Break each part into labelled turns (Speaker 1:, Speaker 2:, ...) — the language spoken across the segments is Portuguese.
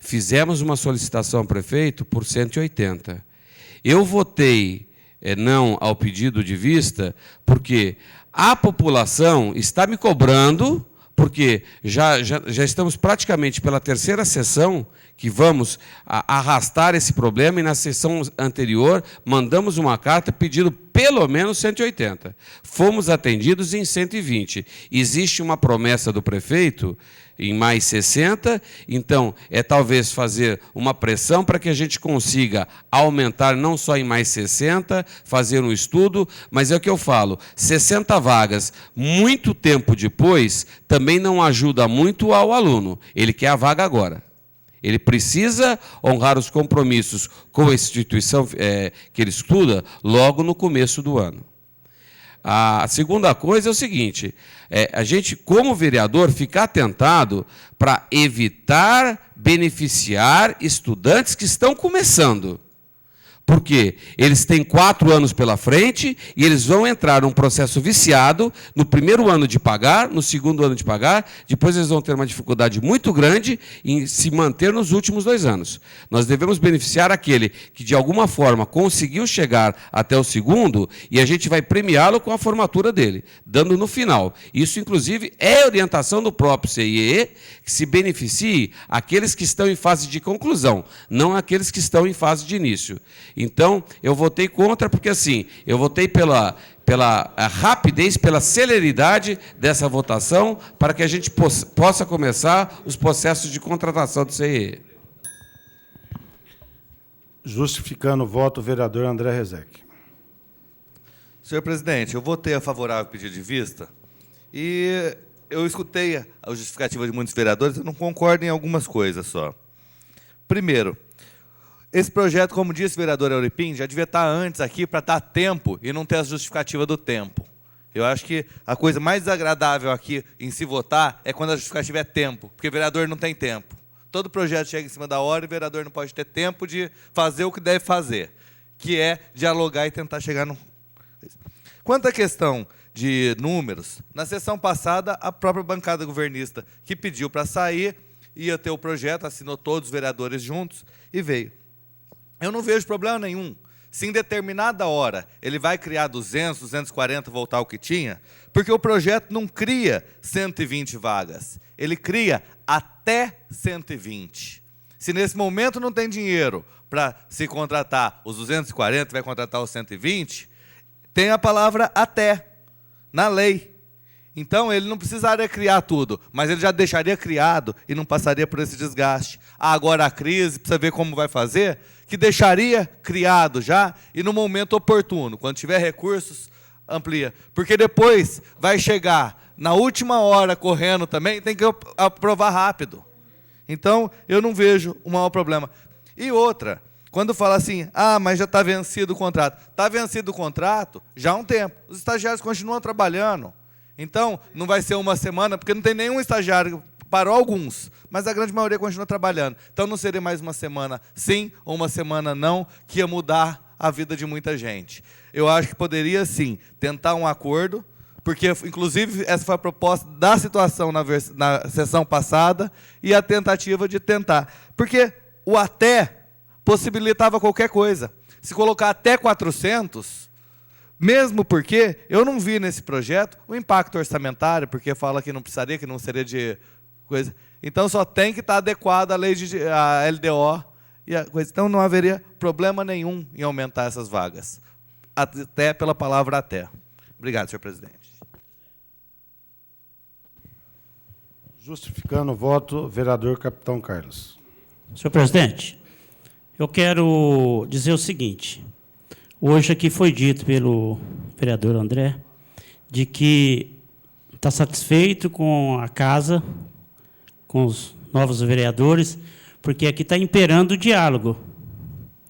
Speaker 1: fizemos uma solicitação ao prefeito por 180. Eu votei não ao pedido de vista porque a população está me cobrando, porque já estamos praticamente pela terceira sessão que vamos arrastar esse problema, e na sessão anterior mandamos uma carta pedindo pelo menos 180. Fomos atendidos em 120. Existe uma promessa do prefeito em mais 60, então talvez fazer uma pressão para que a gente consiga aumentar não só em mais 60, fazer um estudo, mas é o que eu falo, 60 vagas, muito tempo depois, também não ajuda muito ao aluno. Ele quer a vaga agora. Ele precisa honrar os compromissos com a instituição que ele estuda logo no começo do ano. A segunda coisa é o seguinte, a gente, como vereador, ficar atentado para evitar beneficiar estudantes que estão começando. Porque eles têm 4 anos pela frente e eles vão entrar num processo viciado no primeiro ano de pagar, no segundo ano de pagar, depois eles vão ter uma dificuldade muito grande em se manter nos últimos 2 anos. Nós devemos beneficiar aquele que, de alguma forma, conseguiu chegar até o segundo e a gente vai premiá-lo com a formatura dele, dando no final. Isso, inclusive, é orientação do próprio CIEE, que se beneficie aqueles que estão em fase de conclusão, não aqueles que estão em fase de início. Então, eu votei contra porque, assim, eu votei pela rapidez, pela celeridade dessa votação, para que a gente possa começar os processos de contratação do CIE.
Speaker 2: Justificando o voto, o vereador André Rezec.
Speaker 3: Senhor presidente, eu votei a favorável ao pedido de vista e eu escutei a justificativa de muitos vereadores, eu não concordo em algumas coisas só. Primeiro, esse projeto, como disse o vereador Euripim, já devia estar antes aqui para dar tempo e não ter a justificativa do tempo. Eu acho que a coisa mais desagradável aqui em se votar é quando a justificativa é tempo, porque o vereador não tem tempo. Todo projeto chega em cima da hora e o vereador não pode ter tempo de fazer o que deve fazer, que é dialogar e tentar chegar no... Quanto à questão de números, na sessão passada, a própria bancada governista que pediu para sair, ia ter o projeto, assinou todos os vereadores juntos e veio. Eu não vejo problema nenhum. Se em determinada hora ele vai criar 200, 240, voltar ao que tinha, porque o projeto não cria 120 vagas, ele cria até 120. Se nesse momento não tem dinheiro para se contratar os 240, vai contratar os 120, tem a palavra até, na lei. Então, ele não precisaria criar tudo, mas ele já deixaria criado e não passaria por esse desgaste. Agora a crise, precisa ver como vai fazer, que deixaria criado já e no momento oportuno, quando tiver recursos, amplia. Porque depois vai chegar na última hora correndo também, tem que aprovar rápido. Então, eu não vejo o maior problema. E outra, quando fala assim, mas já está vencido o contrato. Está vencido o contrato já há um tempo. Os estagiários continuam trabalhando. Então, não vai ser uma semana, porque não tem nenhum estagiário, parou alguns, mas a grande maioria continua trabalhando. Então, não seria mais uma semana sim ou uma semana não, que ia mudar a vida de muita gente. Eu acho que poderia, sim, tentar um acordo, porque, inclusive, essa foi a proposta da situação na sessão passada e a tentativa de tentar. Porque o até possibilitava qualquer coisa. Se colocar até 400... Mesmo porque eu não vi nesse projeto o impacto orçamentário, porque fala que não precisaria, que não seria de coisa. Então, só tem que estar adequado à lei à LDO e a coisa. Então, não haveria problema nenhum em aumentar essas vagas. Até pela palavra até. Obrigado, senhor presidente.
Speaker 2: Justificando o voto, vereador Capitão Carlos.
Speaker 4: Senhor presidente, eu quero dizer o seguinte. Hoje aqui foi dito pelo vereador André de que está satisfeito com a casa, com os novos vereadores, porque aqui está imperando o diálogo.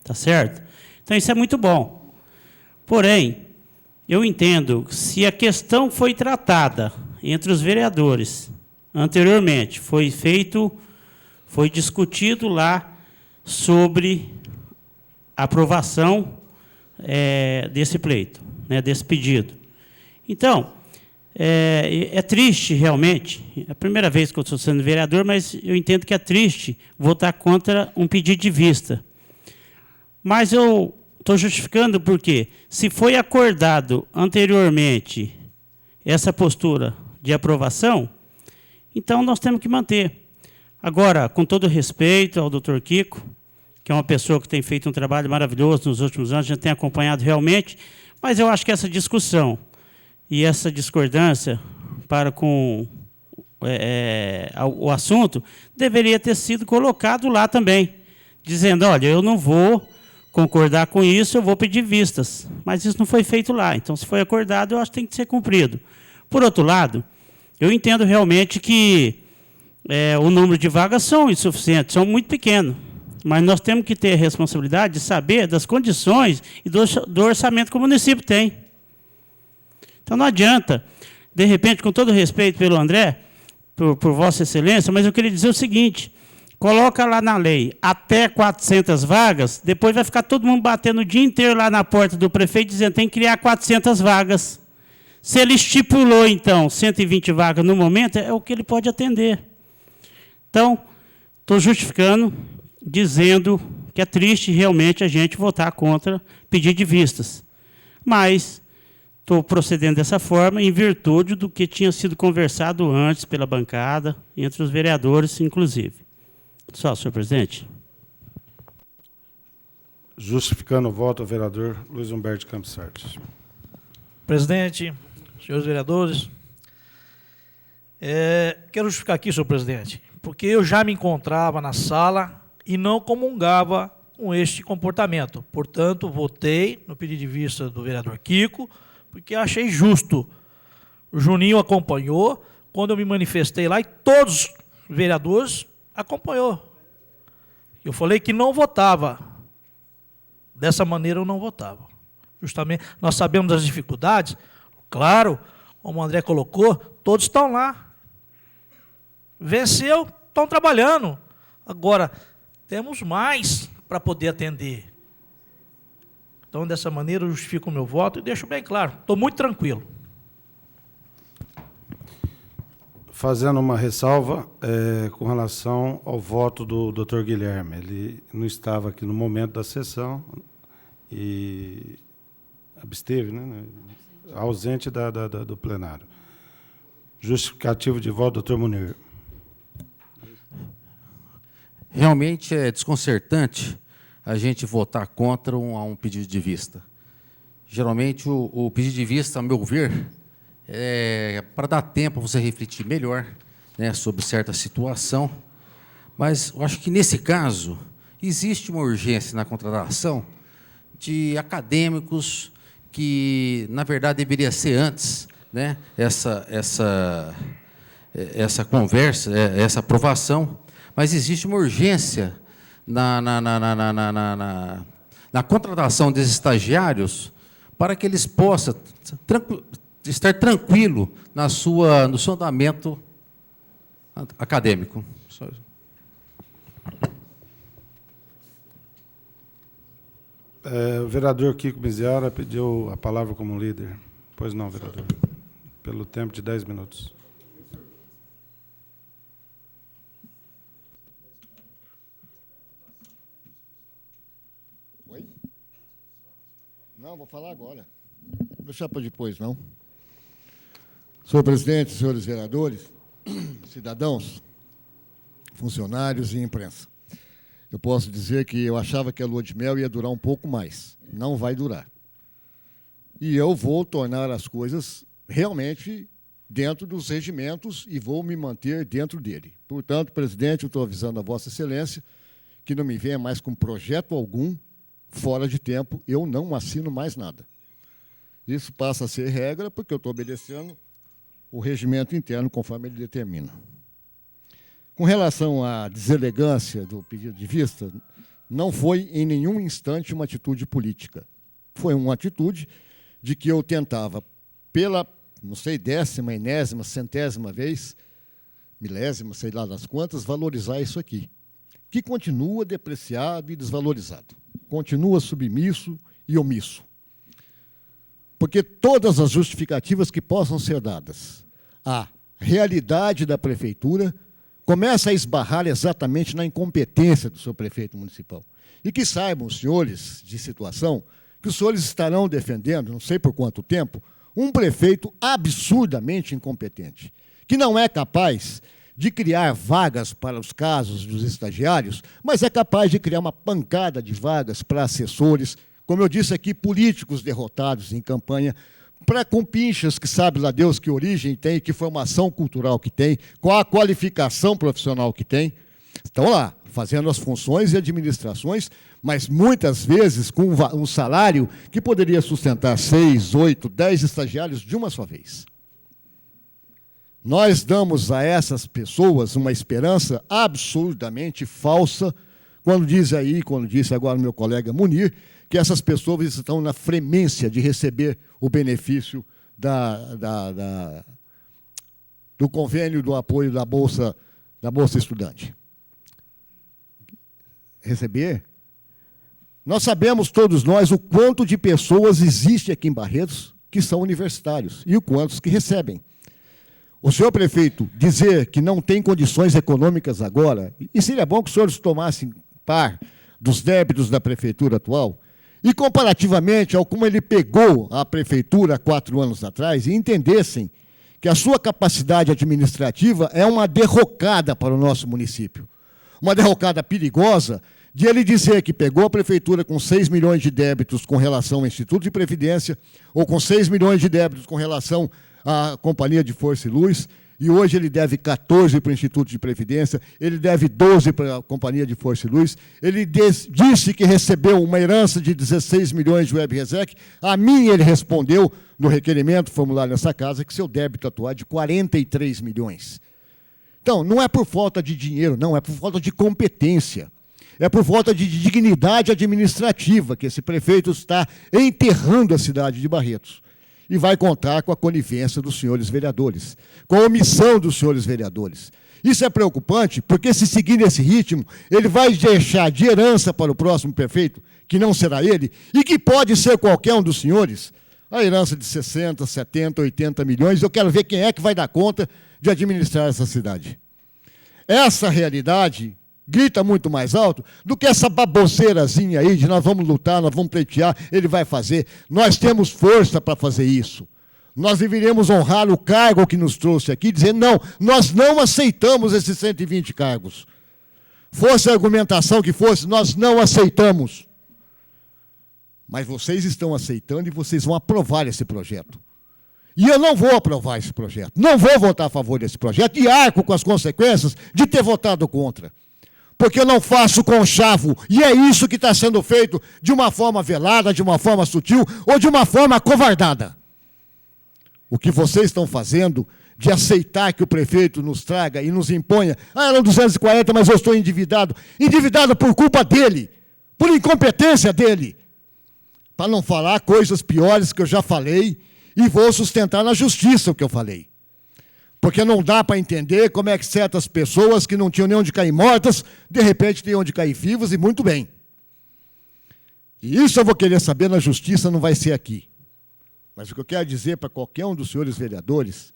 Speaker 4: Tá certo? Então, isso é muito bom. Porém, eu entendo que se a questão foi tratada entre os vereadores anteriormente, foi discutido lá sobre a aprovação desse pleito, desse pedido. Então, É triste, realmente. É a primeira vez que eu estou sendo vereador, mas eu entendo que é triste votar contra um pedido de vista. Mas eu estou justificando porque, se foi acordado anteriormente essa postura de aprovação, então nós temos que manter. Agora, com todo respeito ao doutor Kiko, que é uma pessoa que tem feito um trabalho maravilhoso nos últimos anos, a gente tem acompanhado realmente, mas eu acho que essa discussão e essa discordância para com o assunto deveria ter sido colocado lá também, dizendo, olha, eu não vou concordar com isso, eu vou pedir vistas. Mas isso não foi feito lá. Então, se foi acordado, eu acho que tem que ser cumprido. Por outro lado, eu entendo realmente que o número de vagas são insuficientes, são muito pequenos. Mas nós temos que ter a responsabilidade de saber das condições e do orçamento que o município tem. Então, não adianta, de repente, com todo respeito pelo André, por Vossa Excelência, mas eu queria dizer o seguinte, coloca lá na lei até 400 vagas, depois vai ficar todo mundo batendo o dia inteiro lá na porta do prefeito, dizendo que tem que criar 400 vagas. Se ele estipulou, então, 120 vagas no momento, é o que ele pode atender. Então, estou justificando, dizendo que é triste realmente a gente votar contra pedido de vistas. Mas estou procedendo dessa forma em virtude do que tinha sido conversado antes pela bancada, entre os vereadores, inclusive. Só, senhor presidente.
Speaker 2: Justificando o voto, o vereador Luiz Humberto Campos Sardes.
Speaker 5: Presidente, senhores vereadores, quero justificar aqui, senhor presidente, porque eu já me encontrava na sala e não comungava com este comportamento. Portanto, votei no pedido de vista do vereador Kiko, porque achei justo. O Juninho acompanhou, quando eu me manifestei lá, e todos os vereadores acompanhou. Eu falei que não votava. Dessa maneira eu não votava. Justamente, nós sabemos das dificuldades, claro, como o André colocou, todos estão lá. Venceu, estão trabalhando. Agora, temos mais para poder atender. Então, dessa maneira, eu justifico o meu voto e deixo bem claro, estou muito tranquilo.
Speaker 2: Fazendo uma ressalva com relação ao voto do Dr. Guilherme. Ele não estava aqui no momento da sessão e absteve, né? Ausente do plenário. Justificativo de voto, doutor Munir.
Speaker 6: Realmente é desconcertante a gente votar contra um pedido de vista. Geralmente, o pedido de vista, a meu ver, é para dar tempo a você refletir melhor, né, sobre certa situação. Mas eu acho que, nesse caso, existe uma urgência na contratação de acadêmicos que, na verdade, deveria ser antes, né, essa conversa, essa aprovação, mas existe uma urgência na contratação desses estagiários para que eles possam estar tranquilo no seu andamento acadêmico. Só isso.
Speaker 2: O vereador Kiko Miziara pediu a palavra como líder. Pois não, vereador. Pelo tempo de 10 minutos.
Speaker 7: Oi? Não, vou falar agora. Não deixar para depois, não. Senhor presidente, senhores vereadores, cidadãos, funcionários e imprensa. Eu posso dizer que eu achava que a lua de mel ia durar um pouco mais. Não vai durar. E eu vou tornar as coisas realmente dentro dos regimentos e vou me manter dentro dele. Portanto, presidente, eu estou avisando a Vossa Excelência que não me venha mais com projeto algum fora de tempo, eu não assino mais nada. Isso passa a ser regra porque eu estou obedecendo o regimento interno conforme ele determina. Com relação à deselegância do pedido de vista, não foi em nenhum instante uma atitude política. Foi uma atitude de que eu tentava, pela, não sei, 10ª, enésima, centésima vez, milésima, sei lá das quantas, valorizar isso aqui, que continua depreciado e desvalorizado, continua submisso e omisso. porque todas as justificativas que possam ser dadas à realidade da prefeitura começa a esbarrar exatamente na incompetência do seu prefeito municipal. E que saibam os senhores de situação que os senhores estarão defendendo, não sei por quanto tempo, um prefeito absurdamente incompetente, que não é capaz de criar vagas para os casos dos estagiários, mas é capaz de criar uma pancada de vagas para assessores, como eu disse aqui, políticos derrotados em campanha, para compinchas que sabe lá Deus que origem tem, que formação cultural que tem, qual a qualificação profissional que tem. Estão lá, fazendo as funções e administrações, mas muitas vezes com um salário que poderia sustentar 6, 8, 10 estagiários de uma só vez. Nós damos a essas pessoas uma esperança absurdamente falsa, quando disse agora o meu colega Munir, que essas pessoas estão na fremência de receber o benefício do convênio do apoio da Bolsa Estudante. Receber? Nós sabemos, todos nós, o quanto de pessoas existe aqui em Barretos que são universitários e o quantos que recebem. O senhor prefeito dizer que não tem condições econômicas agora, e seria bom que os senhores tomassem par dos débitos da prefeitura atual, e comparativamente ao como ele pegou a prefeitura há 4 anos atrás, e entendessem que a sua capacidade administrativa é uma derrocada para o nosso município. Uma derrocada perigosa de ele dizer que pegou a prefeitura com 6 milhões de débitos com relação ao Instituto de Previdência, ou com 6 milhões de débitos com relação à Companhia de Força e Luz, e hoje ele deve 14 para o Instituto de Previdência, ele deve 12 para a Companhia de Força e Luz, ele disse que recebeu uma herança de 16 milhões de WebResec, a mim ele respondeu, no requerimento formulário nessa casa, que seu débito atual é de 43 milhões. Então, não é por falta de dinheiro, não, é por falta de competência. É por falta de dignidade administrativa que esse prefeito está enterrando a cidade de Barretos. E vai contar com a conivência dos senhores vereadores, com a omissão dos senhores vereadores. Isso é preocupante, porque se seguir nesse ritmo, ele vai deixar de herança para o próximo prefeito, que não será ele, e que pode ser qualquer um dos senhores, a herança de 60, 70, 80 milhões. Eu quero ver quem é que vai dar conta de administrar essa cidade. Essa realidade grita muito mais alto do que essa baboseirazinha aí de nós vamos lutar, nós vamos pleitear, ele vai fazer. Nós temos força para fazer isso. Nós deveríamos honrar o cargo que nos trouxe aqui e dizer, não, nós não aceitamos esses 120 cargos. Fosse a argumentação que fosse, nós não aceitamos. Mas vocês estão aceitando e vocês vão aprovar esse projeto. E eu não vou aprovar esse projeto, não vou votar a favor desse projeto e arco com as consequências de ter votado contra. Porque eu não faço conchavo, e é isso que está sendo feito de uma forma velada, de uma forma sutil ou de uma forma acovardada. O que vocês estão fazendo de aceitar que o prefeito nos traga e nos imponha, eram 240, mas eu estou endividado. Endividado por culpa dele, por incompetência dele. Para não falar coisas piores que eu já falei, e vou sustentar na justiça o que eu falei. Porque não dá para entender como é que certas pessoas que não tinham nem onde cair mortas, de repente têm onde cair vivas, e muito bem. E isso eu vou querer saber na justiça, não vai ser aqui. Mas o que eu quero dizer para qualquer um dos senhores vereadores,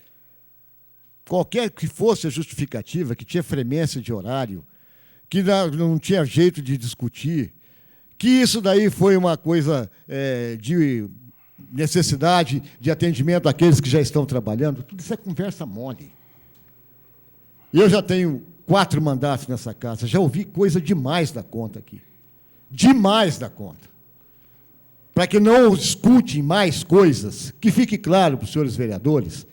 Speaker 7: qualquer que fosse a justificativa, que tinha fremência de horário, que não tinha jeito de discutir, que isso daí foi uma coisa de necessidade de atendimento àqueles que já estão trabalhando, tudo isso é conversa mole. Eu já tenho 4 mandatos nessa casa, já ouvi coisa demais da conta aqui. Demais da conta. Para que não escutem mais coisas, que fique claro para os senhores vereadores,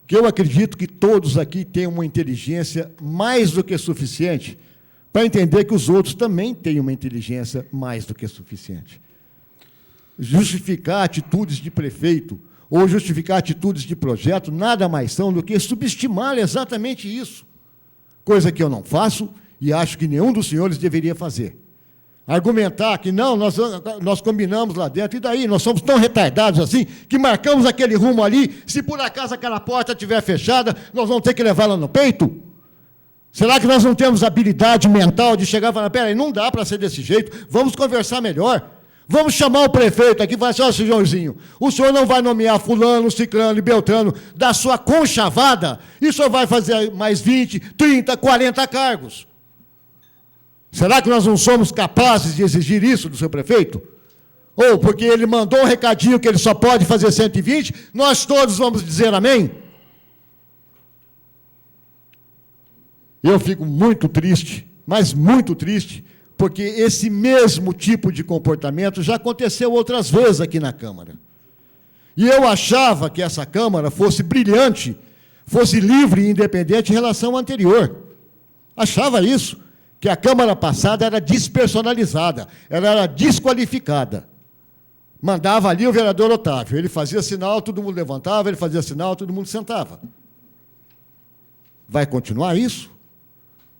Speaker 7: que eu acredito que todos aqui têm uma inteligência mais do que suficiente para entender que os outros também têm uma inteligência mais do que suficiente. Justificar atitudes de prefeito ou justificar atitudes de projeto nada mais são do que subestimar exatamente isso. Coisa que eu não faço e acho que nenhum dos senhores deveria fazer. Argumentar que não, nós combinamos lá dentro, e daí? Nós somos tão retardados assim, que marcamos aquele rumo ali, se por acaso aquela porta estiver fechada, nós vamos ter que levá-la no peito? Será que nós não temos habilidade mental de chegar e falar, peraí, não dá para ser desse jeito, vamos conversar melhor. Vamos chamar o prefeito aqui e falar assim, ó, senhorzinho, o senhor não vai nomear fulano, ciclano e beltrano da sua conchavada, e o senhor vai fazer mais 20, 30, 40 cargos. Será que nós não somos capazes de exigir isso do seu prefeito? Ou porque ele mandou um recadinho que ele só pode fazer 120, nós todos vamos dizer amém? Eu fico muito triste, mas muito triste, porque esse mesmo tipo de comportamento já aconteceu outras vezes aqui na Câmara. E eu achava que essa Câmara fosse brilhante, fosse livre e independente em relação ao anterior. Achava isso, que a Câmara passada era despersonalizada, ela era desqualificada. Mandava ali o vereador Otávio, ele fazia sinal, todo mundo levantava, ele fazia sinal, todo mundo sentava. Vai continuar isso?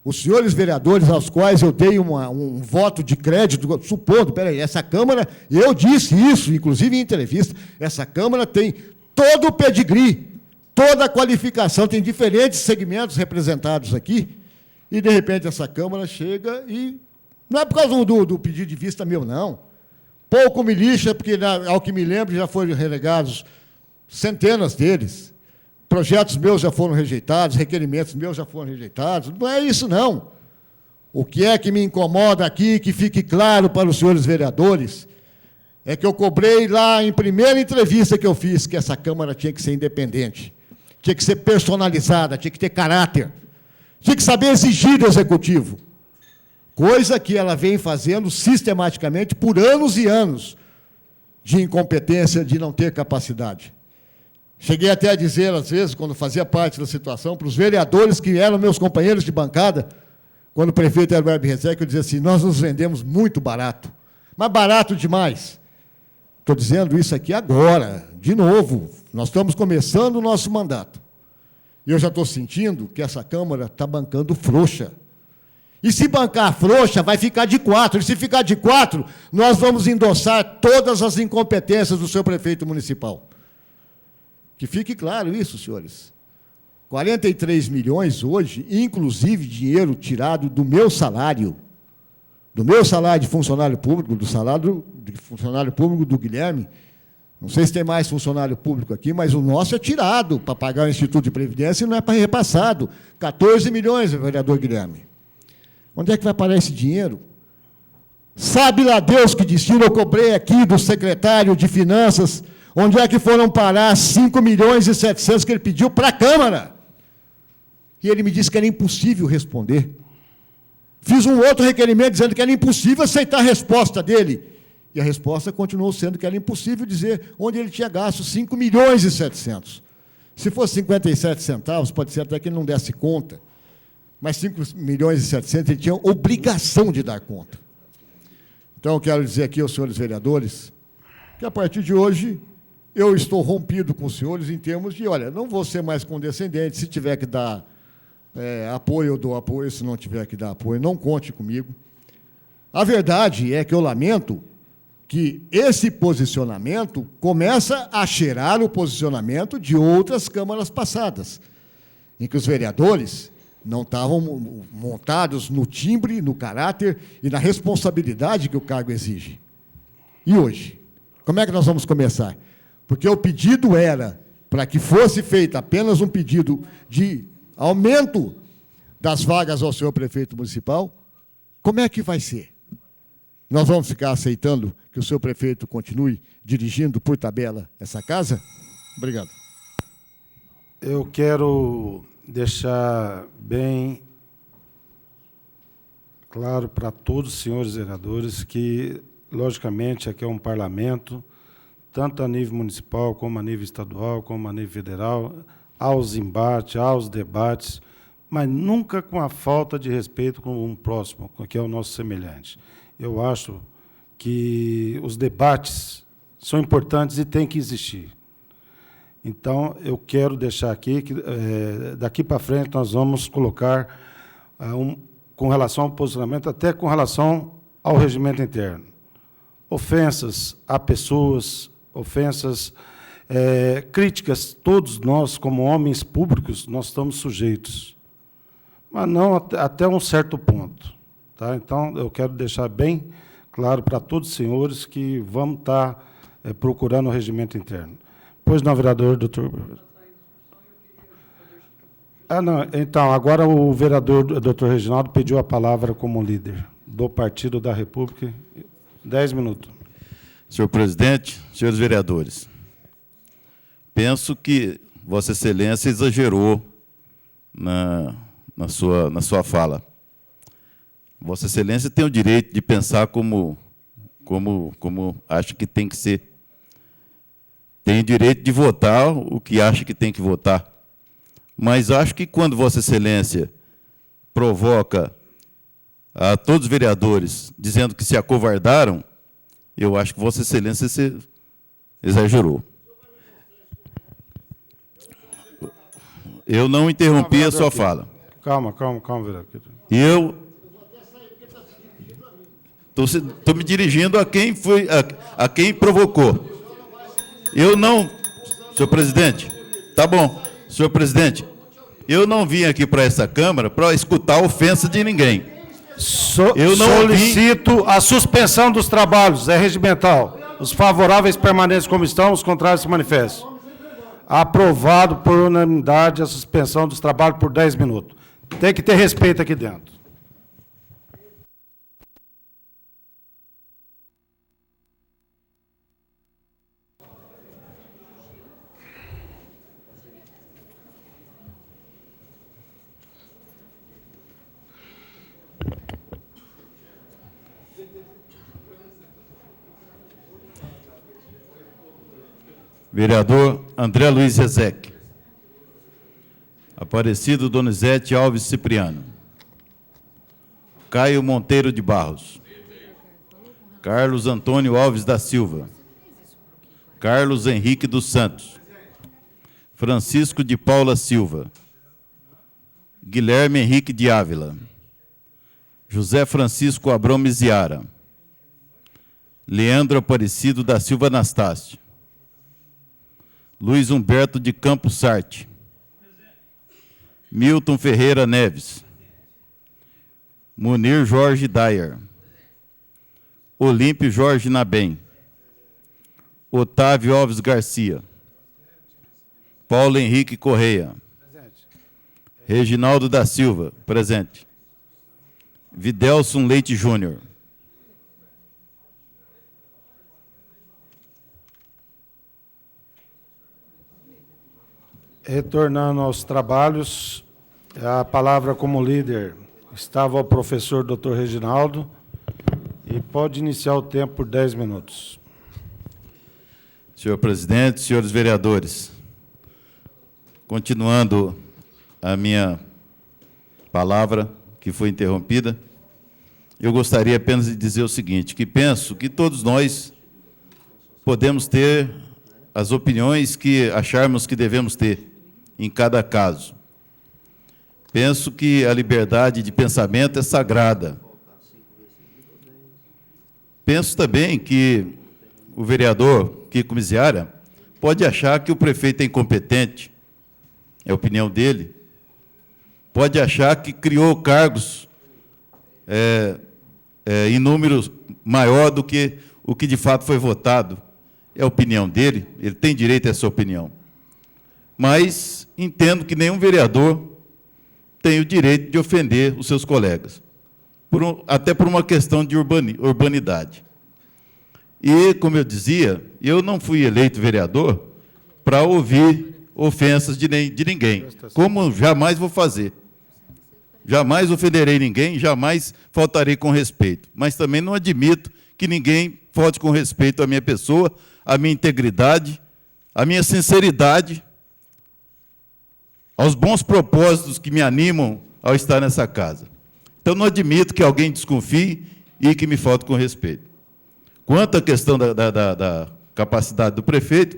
Speaker 7: Os senhores vereadores aos quais eu dei um voto de crédito, supondo, peraí, essa Câmara, eu disse isso, inclusive em entrevista, essa Câmara tem todo o pedigree, toda a qualificação, tem diferentes segmentos representados aqui, e, de repente, essa Câmara chega e... Não é por causa do pedido de vista meu, não. Pouco me lixa, porque, ao que me lembro, já foram relegados centenas deles. Projetos meus já foram rejeitados, requerimentos meus já foram rejeitados. Não é isso, não. O que é que me incomoda aqui, que fique claro para os senhores vereadores, é que eu cobrei lá, em primeira entrevista que eu fiz, que essa Câmara tinha que ser independente, tinha que ser personalizada, tinha que ter caráter, tinha que saber exigir do Executivo, coisa que ela vem fazendo sistematicamente por anos e anos, de incompetência, de não ter capacidade. Cheguei até a dizer, às vezes, quando fazia parte da situação, para os vereadores que eram meus companheiros de bancada, quando o prefeito era o Herbert Rezec, eu dizia assim, nós nos vendemos muito barato, mas barato demais. Estou dizendo isso aqui agora, de novo, nós estamos começando o nosso mandato. E eu já estou sentindo que essa Câmara está bancando frouxa. E se bancar frouxa, vai ficar de 4. E se ficar de 4, nós vamos endossar todas as incompetências do seu prefeito municipal. Que fique claro isso, senhores. 43 milhões hoje, inclusive dinheiro tirado do meu salário de funcionário público, do salário de funcionário público do Guilherme. Não sei se tem mais funcionário público aqui, mas o nosso é tirado para pagar o Instituto de Previdência e não é para repassado. 14 milhões, vereador Guilherme. Onde é que vai parar esse dinheiro? Sabe lá Deus que destino eu cobrei aqui do secretário de Finanças, onde é que foram parar 5 milhões e 700 que ele pediu para a Câmara? E ele me disse que era impossível responder. Fiz um outro requerimento dizendo que era impossível aceitar a resposta dele. E a resposta continuou sendo que era impossível dizer onde ele tinha gasto 5 milhões e 700. Se fosse 57 centavos, pode ser até que ele não desse conta, mas 5 milhões e 700 ele tinha obrigação de dar conta. Então, eu quero dizer aqui aos senhores vereadores que, a partir de hoje, eu estou rompido com os senhores em termos de, olha, não vou ser mais condescendente, se tiver que dar apoio, eu dou apoio, se não tiver que dar apoio, não conte comigo. A verdade é que eu lamento que esse posicionamento começa a cheirar o posicionamento de outras câmaras passadas, em que os vereadores não estavam montados no timbre, no caráter e na responsabilidade que o cargo exige. E hoje? Como é que nós vamos começar? Porque o pedido era para que fosse feito apenas um pedido de aumento das vagas ao senhor prefeito municipal. Como é que vai ser? Nós vamos ficar aceitando que o seu prefeito continue dirigindo por tabela essa casa? Obrigado.
Speaker 2: Eu quero deixar bem claro para todos os senhores vereadores que, logicamente, aqui é um parlamento, tanto a nível municipal, como a nível estadual, como a nível federal, aos embates, aos debates, mas nunca com a falta de respeito com o próximo, que é o nosso semelhante. Eu acho que os debates são importantes e têm que existir. Então, eu quero deixar aqui que, daqui para frente, nós vamos colocar, com relação ao posicionamento, até com relação ao regimento interno. Ofensas a pessoas, ofensas, críticas, todos nós, como homens públicos, nós estamos sujeitos, mas não até um certo ponto. Tá? Então, eu quero deixar bem claro para todos os senhores que vamos estar procurando o regimento interno. Pois não, vereador, doutor... não. Então, agora o vereador, doutor Reginaldo, pediu a palavra como líder do Partido da República. 10 minutos.
Speaker 8: Senhor presidente, senhores vereadores, penso que Vossa Excelência exagerou na sua fala. Vossa Excelência tem o direito de pensar como acha que tem que ser. Tem o direito de votar o que acha que tem que votar. Mas acho que quando Vossa Excelência provoca a todos os vereadores dizendo que se acovardaram, eu acho que Vossa Excelência se exagerou. Eu não interrompi a sua fala.
Speaker 2: Calma, vereador.
Speaker 8: Eu estou me dirigindo a quem a quem provocou. Eu não, senhor presidente, tá bom, senhor presidente, eu não vim aqui para essa Câmara para escutar a ofensa de ninguém. Eu não
Speaker 2: solicito a suspensão dos trabalhos, é regimental. Os favoráveis permanecem como estão, os contrários se manifestam. Aprovado por unanimidade a suspensão dos trabalhos por 10 minutos. Tem que ter respeito aqui dentro.
Speaker 8: Vereador André Luiz Rezec. Aparecido Donizete Alves Cipriano. Caio Monteiro de Barros. Carlos Antônio Alves da Silva. Carlos Henrique dos Santos. Francisco de Paula Silva. Guilherme Henrique de Ávila. José Francisco Abrão Miziara. Leandro Aparecido da Silva Anastácio. Luiz Humberto de Campos Sarte. Milton Ferreira Neves. Munir Jorge Dyer. Olímpio Jorge Nabem. Otávio Alves Garcia. Paulo Henrique Correia. Reginaldo da Silva, presente. Videlson Leite Júnior.
Speaker 2: Retornando aos trabalhos, a palavra como líder estava o professor Dr. Reginaldo e pode iniciar o tempo por 10 minutos.
Speaker 8: Senhor presidente, senhores vereadores, continuando a minha palavra, que foi interrompida, eu gostaria apenas de dizer o seguinte, que penso que todos nós podemos ter as opiniões que acharmos que devemos ter em cada caso. Penso que a liberdade de pensamento é sagrada. Penso também que o vereador Kiko Miziara pode achar que o prefeito é incompetente, é a opinião dele. Pode achar que criou cargos em números maior do que o que de fato foi votado. É a opinião dele, ele tem direito a essa opinião. Mas entendo que nenhum vereador tem o direito de ofender os seus colegas, até por uma questão de urbanidade. E, como eu dizia, eu não fui eleito vereador para ouvir ofensas de ninguém, como jamais vou fazer. Jamais ofenderei ninguém, jamais faltarei com respeito. Mas também não admito que ninguém falte com respeito à minha pessoa, à minha integridade, à minha sinceridade, aos bons propósitos que me animam ao estar nessa casa. Então, não admito que alguém desconfie e que me falte com respeito. Quanto à questão da capacidade do prefeito,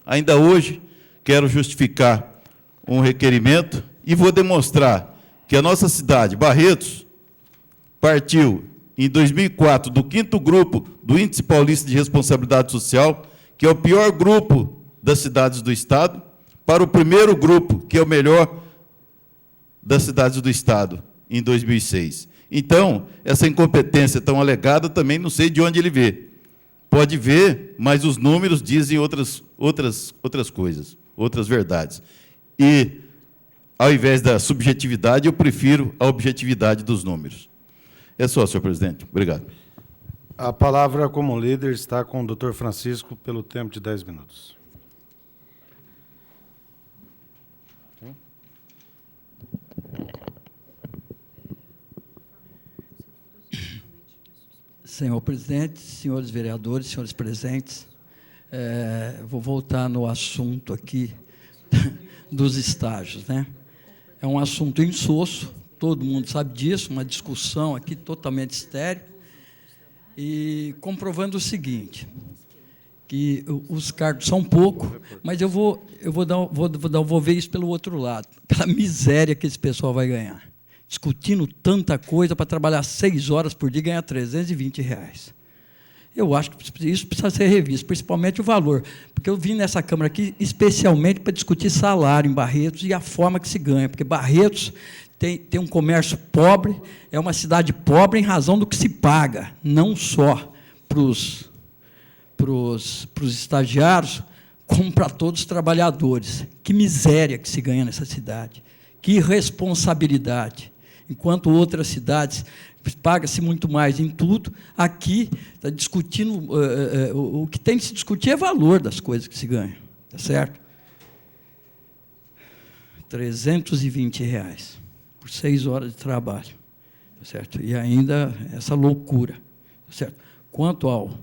Speaker 8: ainda hoje quero justificar um requerimento e vou demonstrar que a nossa cidade, Barretos, partiu, em 2004, do 5º grupo do Índice Paulista de Responsabilidade Social, que é o pior grupo das cidades do Estado, para o 1º grupo, que é o melhor das cidades do Estado, em 2006. Então, essa incompetência tão alegada, também não sei de onde ele vê. Pode ver, mas os números dizem outras coisas, outras verdades. E, ao invés da subjetividade, eu prefiro a objetividade dos números. É só, senhor presidente. Obrigado.
Speaker 2: A palavra, como líder, está com o doutor Francisco, pelo tempo de 10 minutos.
Speaker 9: Senhor presidente, senhores vereadores, senhores presentes, vou voltar no assunto aqui dos estágios, né? É um assunto insosso, todo mundo sabe disso, uma discussão aqui totalmente estéril, e comprovando o seguinte, que os cargos são pouco, mas eu vou ver isso pelo outro lado, pela miséria que esse pessoal vai ganhar. Discutindo tanta coisa para trabalhar 6 horas por dia e ganhar R$320. Eu acho que isso precisa ser revisto, principalmente o valor, porque eu vim nessa Câmara aqui especialmente para discutir salário em Barretos e a forma que se ganha, porque Barretos tem um comércio pobre, é uma cidade pobre em razão do que se paga, não só para os estagiários, como para todos os trabalhadores. Que miséria que se ganha nessa cidade, que irresponsabilidade. Enquanto outras cidades paga-se muito mais em tudo, aqui está discutindo, o que tem que se discutir é o valor das coisas que se ganham, tá certo? R$320 por 6 horas de trabalho, tá certo? E ainda essa loucura, tá certo? Quanto ao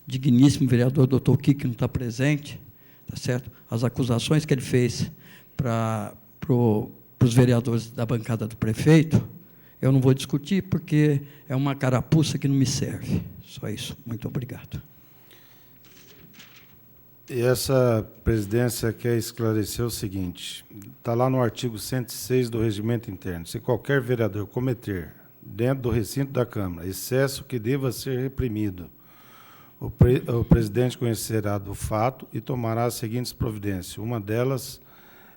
Speaker 9: digníssimo vereador doutor Kiko, que não está presente, tá certo? As acusações que ele fez para os vereadores da bancada do prefeito, eu não vou discutir, porque é uma carapuça que não me serve. Só isso. Muito obrigado.
Speaker 2: E essa presidência quer esclarecer o seguinte, está lá no artigo 106 do Regimento Interno, se qualquer vereador cometer, dentro do recinto da Câmara, excesso que deva ser reprimido, o presidente conhecerá do fato e tomará as seguintes providências. Uma delas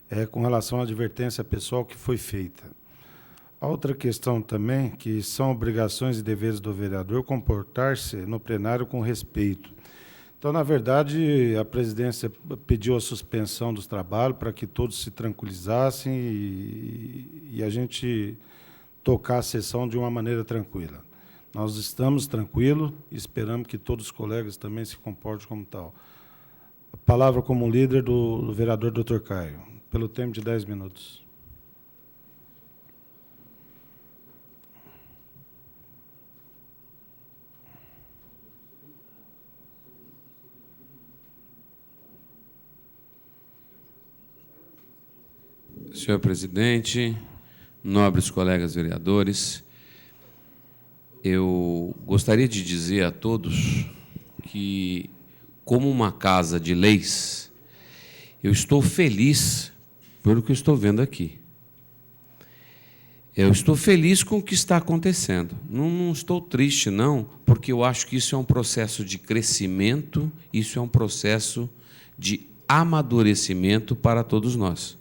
Speaker 2: é com relação à advertência pessoal que foi feita. A outra questão também, que são obrigações e deveres do vereador comportar-se no plenário com respeito. Então, na verdade, a presidência pediu a suspensão dos trabalhos para que todos se tranquilizassem e a gente tocar a sessão de uma maneira tranquila. Nós estamos tranquilos e esperamos que todos os colegas também se comportem como tal. A palavra como líder do vereador Dr. Caio, pelo tempo de 10 minutos.
Speaker 1: Senhor presidente, nobres colegas vereadores, eu gostaria de dizer a todos que, como uma casa de leis, eu estou feliz pelo que eu estou vendo aqui. Eu estou feliz com o que está acontecendo. Não estou triste, não, porque eu acho que isso é um processo de crescimento, isso é um processo de amadurecimento para todos nós.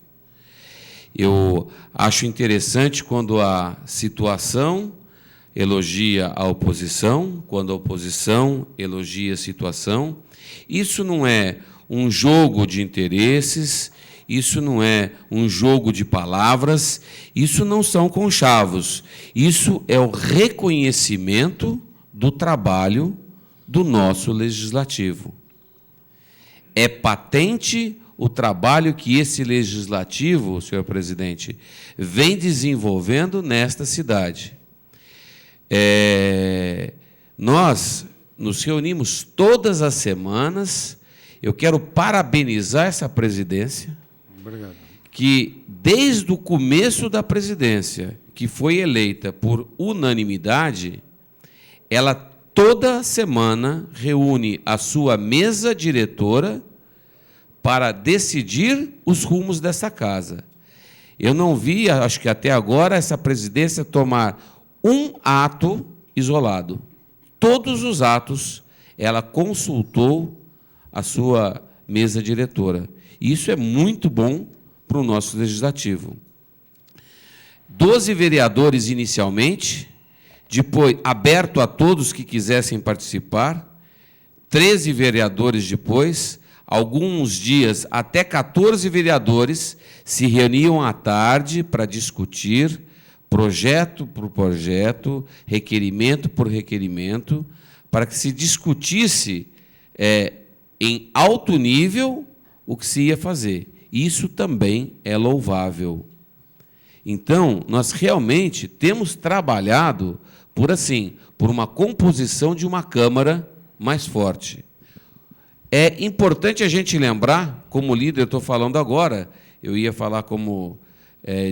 Speaker 1: Eu acho interessante quando a situação elogia a oposição, quando a oposição elogia a situação. Isso não é um jogo de interesses, isso não é um jogo de palavras, isso não são conchavos. Isso é o reconhecimento do trabalho do nosso legislativo. É patente o trabalho que esse legislativo, senhor presidente, vem desenvolvendo nesta cidade. Nós nos reunimos todas as semanas. Eu quero parabenizar essa presidência,
Speaker 2: Obrigado.
Speaker 1: Que desde o começo da presidência, que foi eleita por unanimidade, ela toda semana reúne a sua mesa diretora para decidir os rumos dessa casa. Eu não vi, acho que até agora, essa presidência tomar um ato isolado. Todos os atos ela consultou a sua mesa diretora. E isso é muito bom para o nosso legislativo. 12 vereadores inicialmente, depois aberto a todos que quisessem participar, 13 vereadores depois, alguns dias até 14 vereadores se reuniam à tarde para discutir projeto por projeto, requerimento por requerimento, para que se discutisse em alto nível o que se ia fazer. Isso também é louvável. Então, nós realmente temos trabalhado por uma composição de uma Câmara mais forte. É importante a gente lembrar, como líder, estou falando agora, eu ia falar como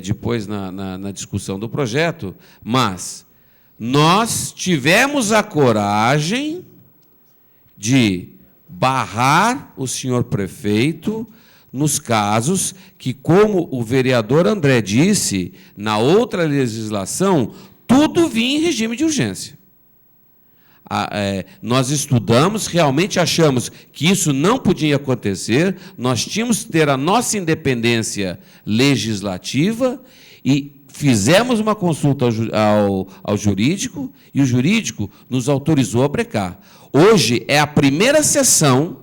Speaker 1: depois na discussão do projeto, mas nós tivemos a coragem de barrar o senhor prefeito nos casos que, como o vereador André disse, na outra legislação, tudo vinha em regime de urgência. Nós estudamos, realmente achamos que isso não podia acontecer, nós tínhamos que ter a nossa independência legislativa e fizemos uma consulta ao jurídico, e o jurídico nos autorizou a brecar. Hoje é a primeira sessão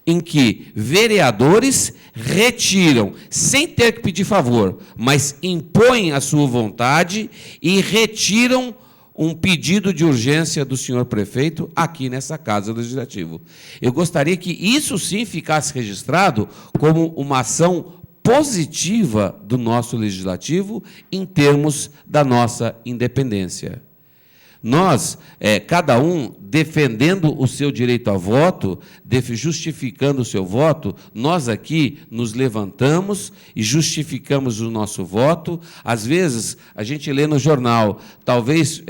Speaker 1: em que vereadores retiram, sem ter que pedir favor, mas impõem a sua vontade e retiram um pedido de urgência do senhor prefeito aqui nessa Casa Legislativa. Eu gostaria que isso sim ficasse registrado como uma ação positiva do nosso Legislativo em termos da nossa independência. Nós, cada um defendendo o seu direito a voto, justificando o seu voto, nós aqui nos levantamos e justificamos o nosso voto. Às vezes, a gente lê no jornal, talvez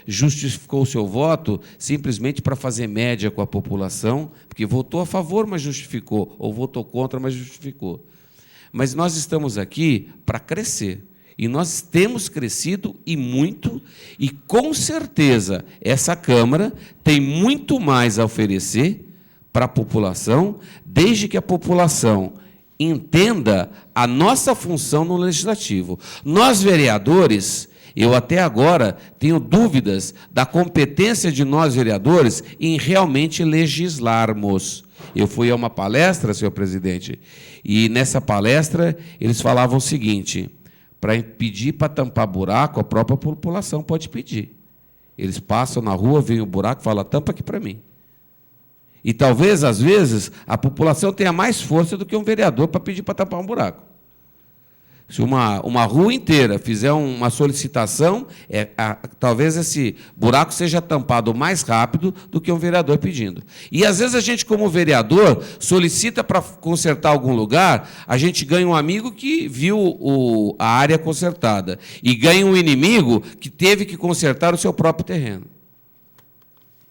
Speaker 1: justificou o seu voto simplesmente para fazer média com a população, porque votou a favor, mas justificou, ou votou contra, mas justificou. Mas nós estamos aqui para crescer. E nós temos crescido e muito, e com certeza essa Câmara tem muito mais a oferecer para a população, desde que a população entenda a nossa função no Legislativo. Nós, vereadores, eu até agora tenho dúvidas da competência de nós, vereadores, em realmente legislarmos. Eu fui a uma palestra, senhor presidente, e nessa palestra eles falavam o seguinte: para pedir para tampar buraco, a própria população pode pedir. Eles passam na rua, veem o buraco e falam, tampa aqui para mim. E talvez, às vezes, a população tenha mais força do que um vereador para pedir para tampar um buraco. Se uma rua inteira fizer uma solicitação, talvez esse buraco seja tampado mais rápido do que um vereador pedindo. E, às vezes, a gente, como vereador, solicita para consertar algum lugar, a gente ganha um amigo que viu a área consertada e ganha um inimigo que teve que consertar o seu próprio terreno.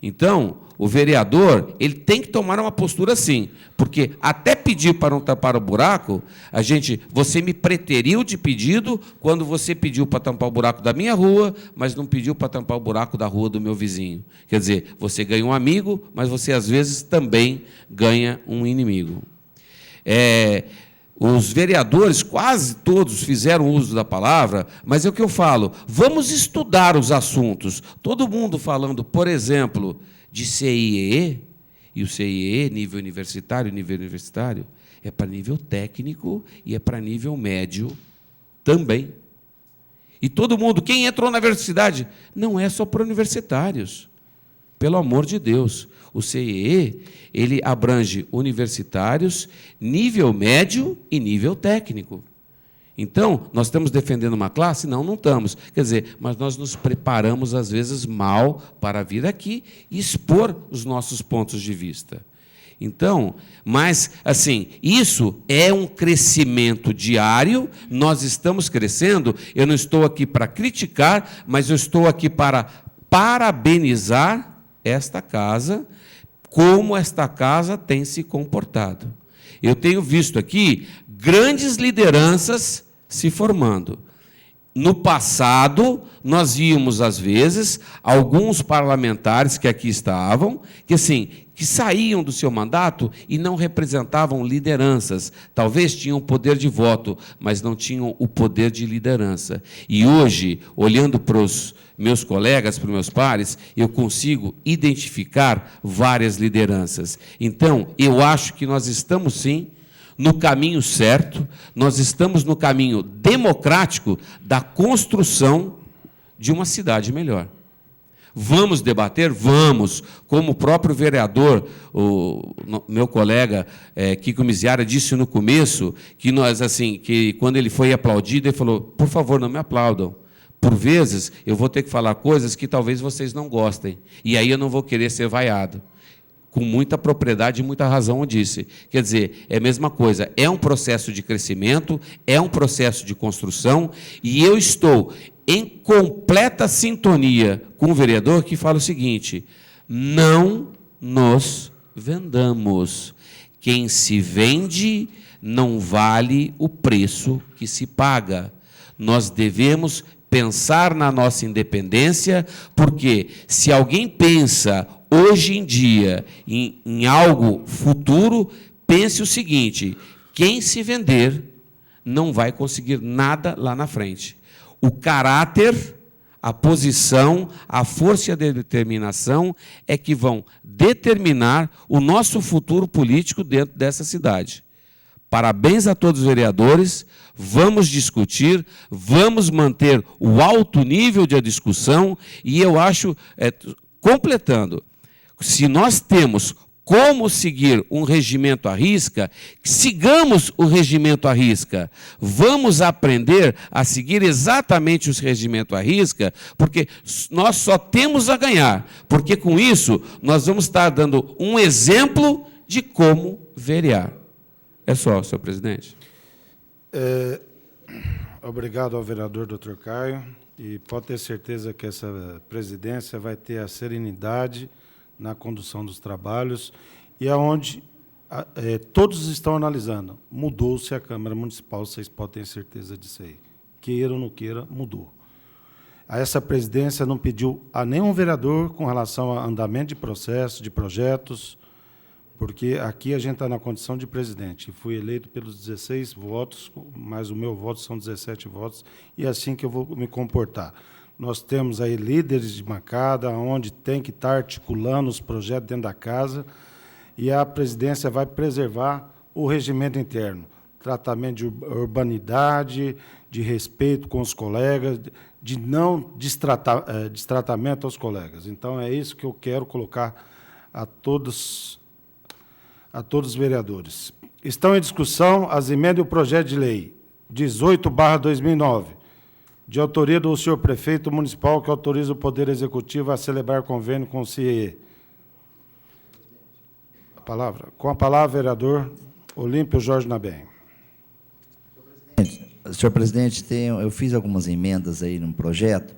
Speaker 1: Então, o vereador ele tem que tomar uma postura assim, porque até pedir para não tampar o buraco, você me preteriu de pedido quando você pediu para tampar o buraco da minha rua, mas não pediu para tampar o buraco da rua do meu vizinho. Quer dizer, você ganha um amigo, mas você, às vezes, também ganha um inimigo. Os vereadores, quase todos, fizeram uso da palavra, mas é o que eu falo, vamos estudar os assuntos. Todo mundo falando, por exemplo, de CIEE, e o CIEE, nível universitário, é para nível técnico e é para nível médio também. E todo mundo, quem entrou na universidade, não é só para universitários. Pelo amor de Deus, o CIEE, ele abrange universitários, nível médio e nível técnico. Então, nós estamos defendendo uma classe? Não, não estamos. Quer dizer, mas nós nos preparamos, às vezes, mal para vir aqui e expor os nossos pontos de vista. Então, mas, assim, isso é um crescimento diário, nós estamos crescendo, eu não estou aqui para criticar, mas eu estou aqui para parabenizar esta casa, como esta casa tem se comportado. Eu tenho visto aqui grandes lideranças se formando. No passado, nós víamos, às vezes, alguns parlamentares que aqui estavam, que, assim, que saíam do seu mandato e não representavam lideranças. Talvez tinham poder de voto, mas não tinham o poder de liderança. E hoje, olhando para os meus colegas, para os meus pares, eu consigo identificar várias lideranças. Então, eu acho que nós estamos, sim, no caminho certo, nós estamos no caminho democrático da construção de uma cidade melhor. Vamos debater? Vamos. Como o próprio vereador, o meu colega Kiko Miziara disse no começo, que nós, assim, que quando ele foi aplaudido, ele falou: por favor, não me aplaudam. Por vezes, eu vou ter que falar coisas que talvez vocês não gostem, e aí eu não vou querer ser vaiado. Com muita propriedade e muita razão eu disse. Quer dizer, é a mesma coisa, é um processo de crescimento, é um processo de construção, e eu estou em completa sintonia com o vereador que fala o seguinte: não nos vendamos. Quem se vende não vale o preço que se paga. Nós devemos pensar na nossa independência, porque se alguém pensa hoje em dia em algo futuro, pense o seguinte: quem se vender não vai conseguir nada lá na frente. O caráter, a posição, a força e a determinação é que vão determinar o nosso futuro político dentro dessa cidade. Parabéns a todos os vereadores, vamos discutir, vamos manter o alto nível de discussão, e eu acho, completando, se nós temos como seguir um regimento à risca, sigamos o regimento à risca. Vamos aprender a seguir exatamente os regimentos à risca, porque nós só temos a ganhar, porque com isso nós vamos estar dando um exemplo de como verear. É só, senhor presidente.
Speaker 2: Obrigado ao vereador Dr. Caio, e pode ter certeza que essa presidência vai ter a serenidade na condução dos trabalhos, e aonde todos estão analisando. Mudou-se a Câmara Municipal, vocês podem ter certeza disso aí. Queira ou não queira, mudou. Essa presidência não pediu a nenhum vereador com relação a andamento de processo, de projetos, porque aqui a gente está na condição de presidente. Fui eleito pelos 16 votos, mas o meu voto são 17 votos, e é assim que eu vou me comportar. Nós temos aí líderes de bancada, onde tem que estar articulando os projetos dentro da casa, e a presidência vai preservar o regimento interno, tratamento de urbanidade, de respeito com os colegas, de não destratamento aos colegas. Então, é isso que eu quero colocar a todos os vereadores. Estão em discussão as emendas e o projeto de lei 18/2009, de autoria do senhor prefeito municipal, que autoriza o Poder Executivo a celebrar convênio com o CIE. Com a palavra, vereador Olímpio Jorge Nabem.
Speaker 10: Senhor presidente, eu fiz algumas emendas aí no projeto,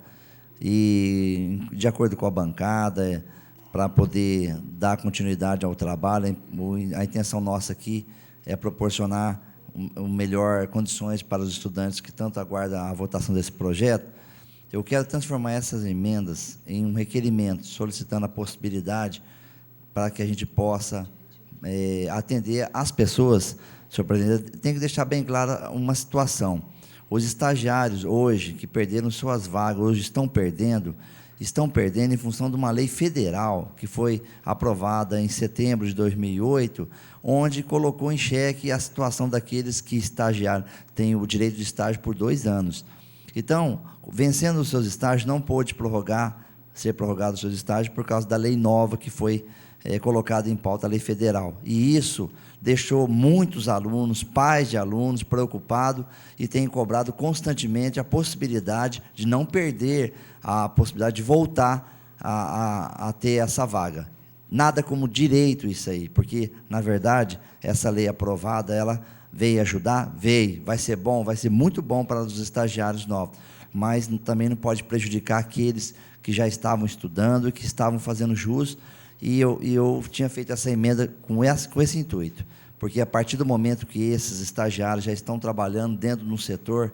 Speaker 10: e, de acordo com a bancada, para poder dar continuidade ao trabalho, a intenção nossa aqui é proporcionar melhor condições para os estudantes que tanto aguardam a votação desse projeto. Eu quero transformar essas emendas em um requerimento, solicitando a possibilidade para que a gente possa atender as pessoas. Senhor presidente, tem que deixar bem clara uma situação. Os estagiários hoje, que perderam suas vagas, hoje estão perdendo em função de uma lei federal que foi aprovada em setembro de 2008, onde colocou em xeque a situação daqueles que estagiaram, têm o direito de estágio por 2 anos. Então, vencendo os seus estágios, não pôde ser prorrogado os seus estágios por causa da lei nova que foi colocada em pauta, a lei federal. E isso deixou muitos alunos, pais de alunos, preocupados, e têm cobrado constantemente a possibilidade de não perder a possibilidade de voltar a ter essa vaga. Nada como direito isso aí, porque, na verdade, essa lei aprovada, ela veio ajudar? Veio. Vai ser bom? Vai ser muito bom para os estagiários novos, mas também não pode prejudicar aqueles que já estavam estudando e que estavam fazendo jus. E eu tinha feito essa emenda com esse intuito, porque a partir do momento que esses estagiários já estão trabalhando dentro de um setor,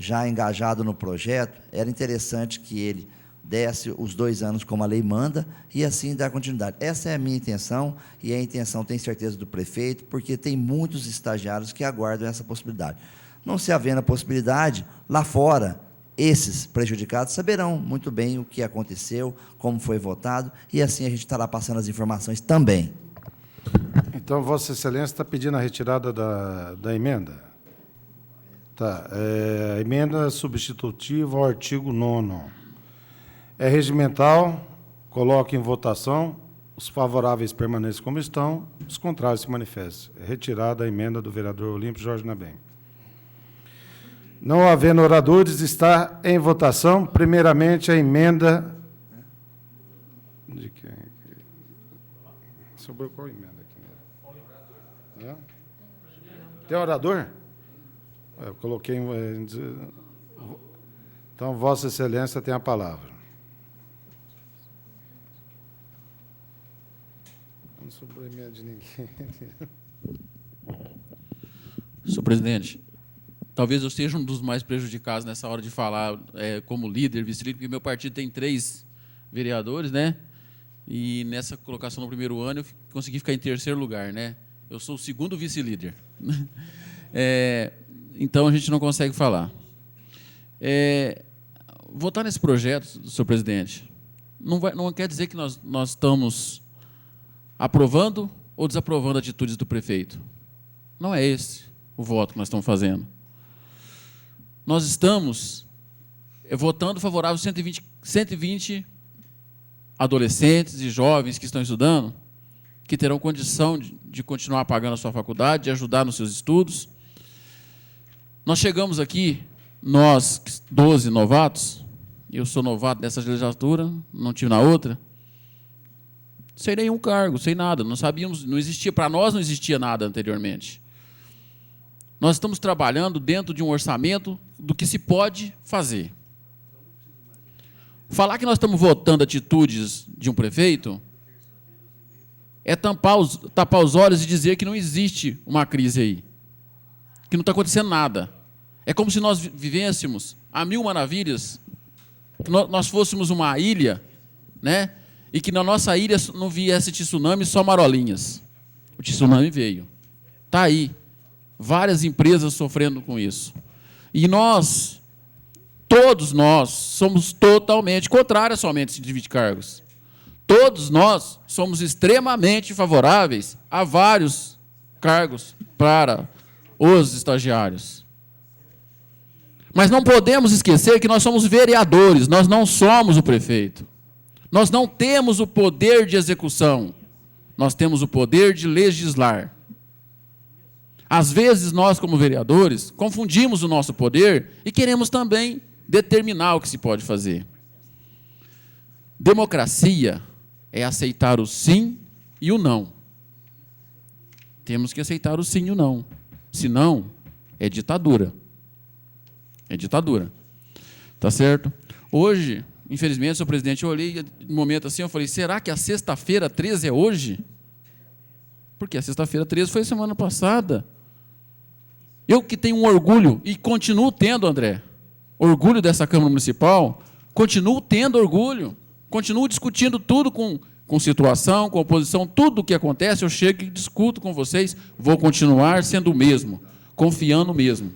Speaker 10: já engajado no projeto, era interessante que ele desse os 2 anos como a lei manda e assim dar continuidade. Essa é a minha intenção e a intenção, tenho certeza, do prefeito, porque tem muitos estagiários que aguardam essa possibilidade. Não se havendo a possibilidade, lá fora, esses prejudicados saberão muito bem o que aconteceu, como foi votado, e assim a gente estará passando as informações também.
Speaker 2: Então, Vossa Excelência está pedindo a retirada da emenda? Tá. A emenda substitutiva ao artigo 9º. É regimental, coloque em votação, os favoráveis permaneçam como estão, os contrários se manifestem. É retirada a emenda do vereador Olímpio Jorge Nabem. Não havendo oradores, está em votação, primeiramente, a emenda... De quem? Sobrou qual emenda aqui? Né? Tem orador? Eu coloquei... Então, Vossa Excelência tem a palavra. Não sobrou emenda de ninguém.
Speaker 11: Senhor presidente, talvez eu seja um dos mais prejudicados nessa hora de falar como líder, vice-líder, porque meu partido tem 3 vereadores, né? E nessa colocação no primeiro ano eu consegui ficar em 3º lugar, né? Eu sou o 2º vice-líder. Então a gente não consegue falar. Votar nesse projeto, senhor presidente, não quer dizer que nós estamos aprovando ou desaprovando atitudes do prefeito. Não é esse o voto que nós estamos fazendo. Nós estamos votando favorável 120 adolescentes e jovens que estão estudando, que terão condição de continuar pagando a sua faculdade, de ajudar nos seus estudos. Nós chegamos aqui, nós, 12 novatos, eu sou novato nessa legislatura, não tive na outra, sem nenhum cargo, sem nada, não sabíamos, não existia, para nós não existia nada anteriormente. Nós estamos trabalhando dentro de um orçamento do que se pode fazer. Falar que nós estamos votando atitudes de um prefeito é tapar os olhos e dizer que não existe uma crise aí, que não está acontecendo nada. É como se nós vivêssemos a mil maravilhas, que nós fôssemos uma ilha, né? E que na nossa ilha não viesse tsunami, só marolinhas. O tsunami veio. Está aí. Várias empresas sofrendo com isso. E nós, todos nós, somos totalmente contrários somente a 120 cargos. Todos nós somos extremamente favoráveis a vários cargos para os estagiários. Mas não podemos esquecer que nós somos vereadores, nós não somos o prefeito. Nós não temos o poder de execução, nós temos o poder de legislar. Às vezes, nós, como vereadores, confundimos o nosso poder e queremos também determinar o que se pode fazer. Democracia é aceitar o sim e o não. Temos que aceitar o sim e o não. Senão, é ditadura. É ditadura. Tá certo? Hoje, infelizmente, senhor presidente, eu olhei um momento assim, eu falei, será que a sexta-feira 13 é hoje? Porque a sexta-feira 13 foi semana passada. Eu que tenho um orgulho, e continuo tendo, André, orgulho dessa Câmara Municipal, continuo tendo orgulho, continuo discutindo tudo com situação, com oposição, tudo o que acontece, eu chego e discuto com vocês, vou continuar sendo o mesmo, confiando mesmo.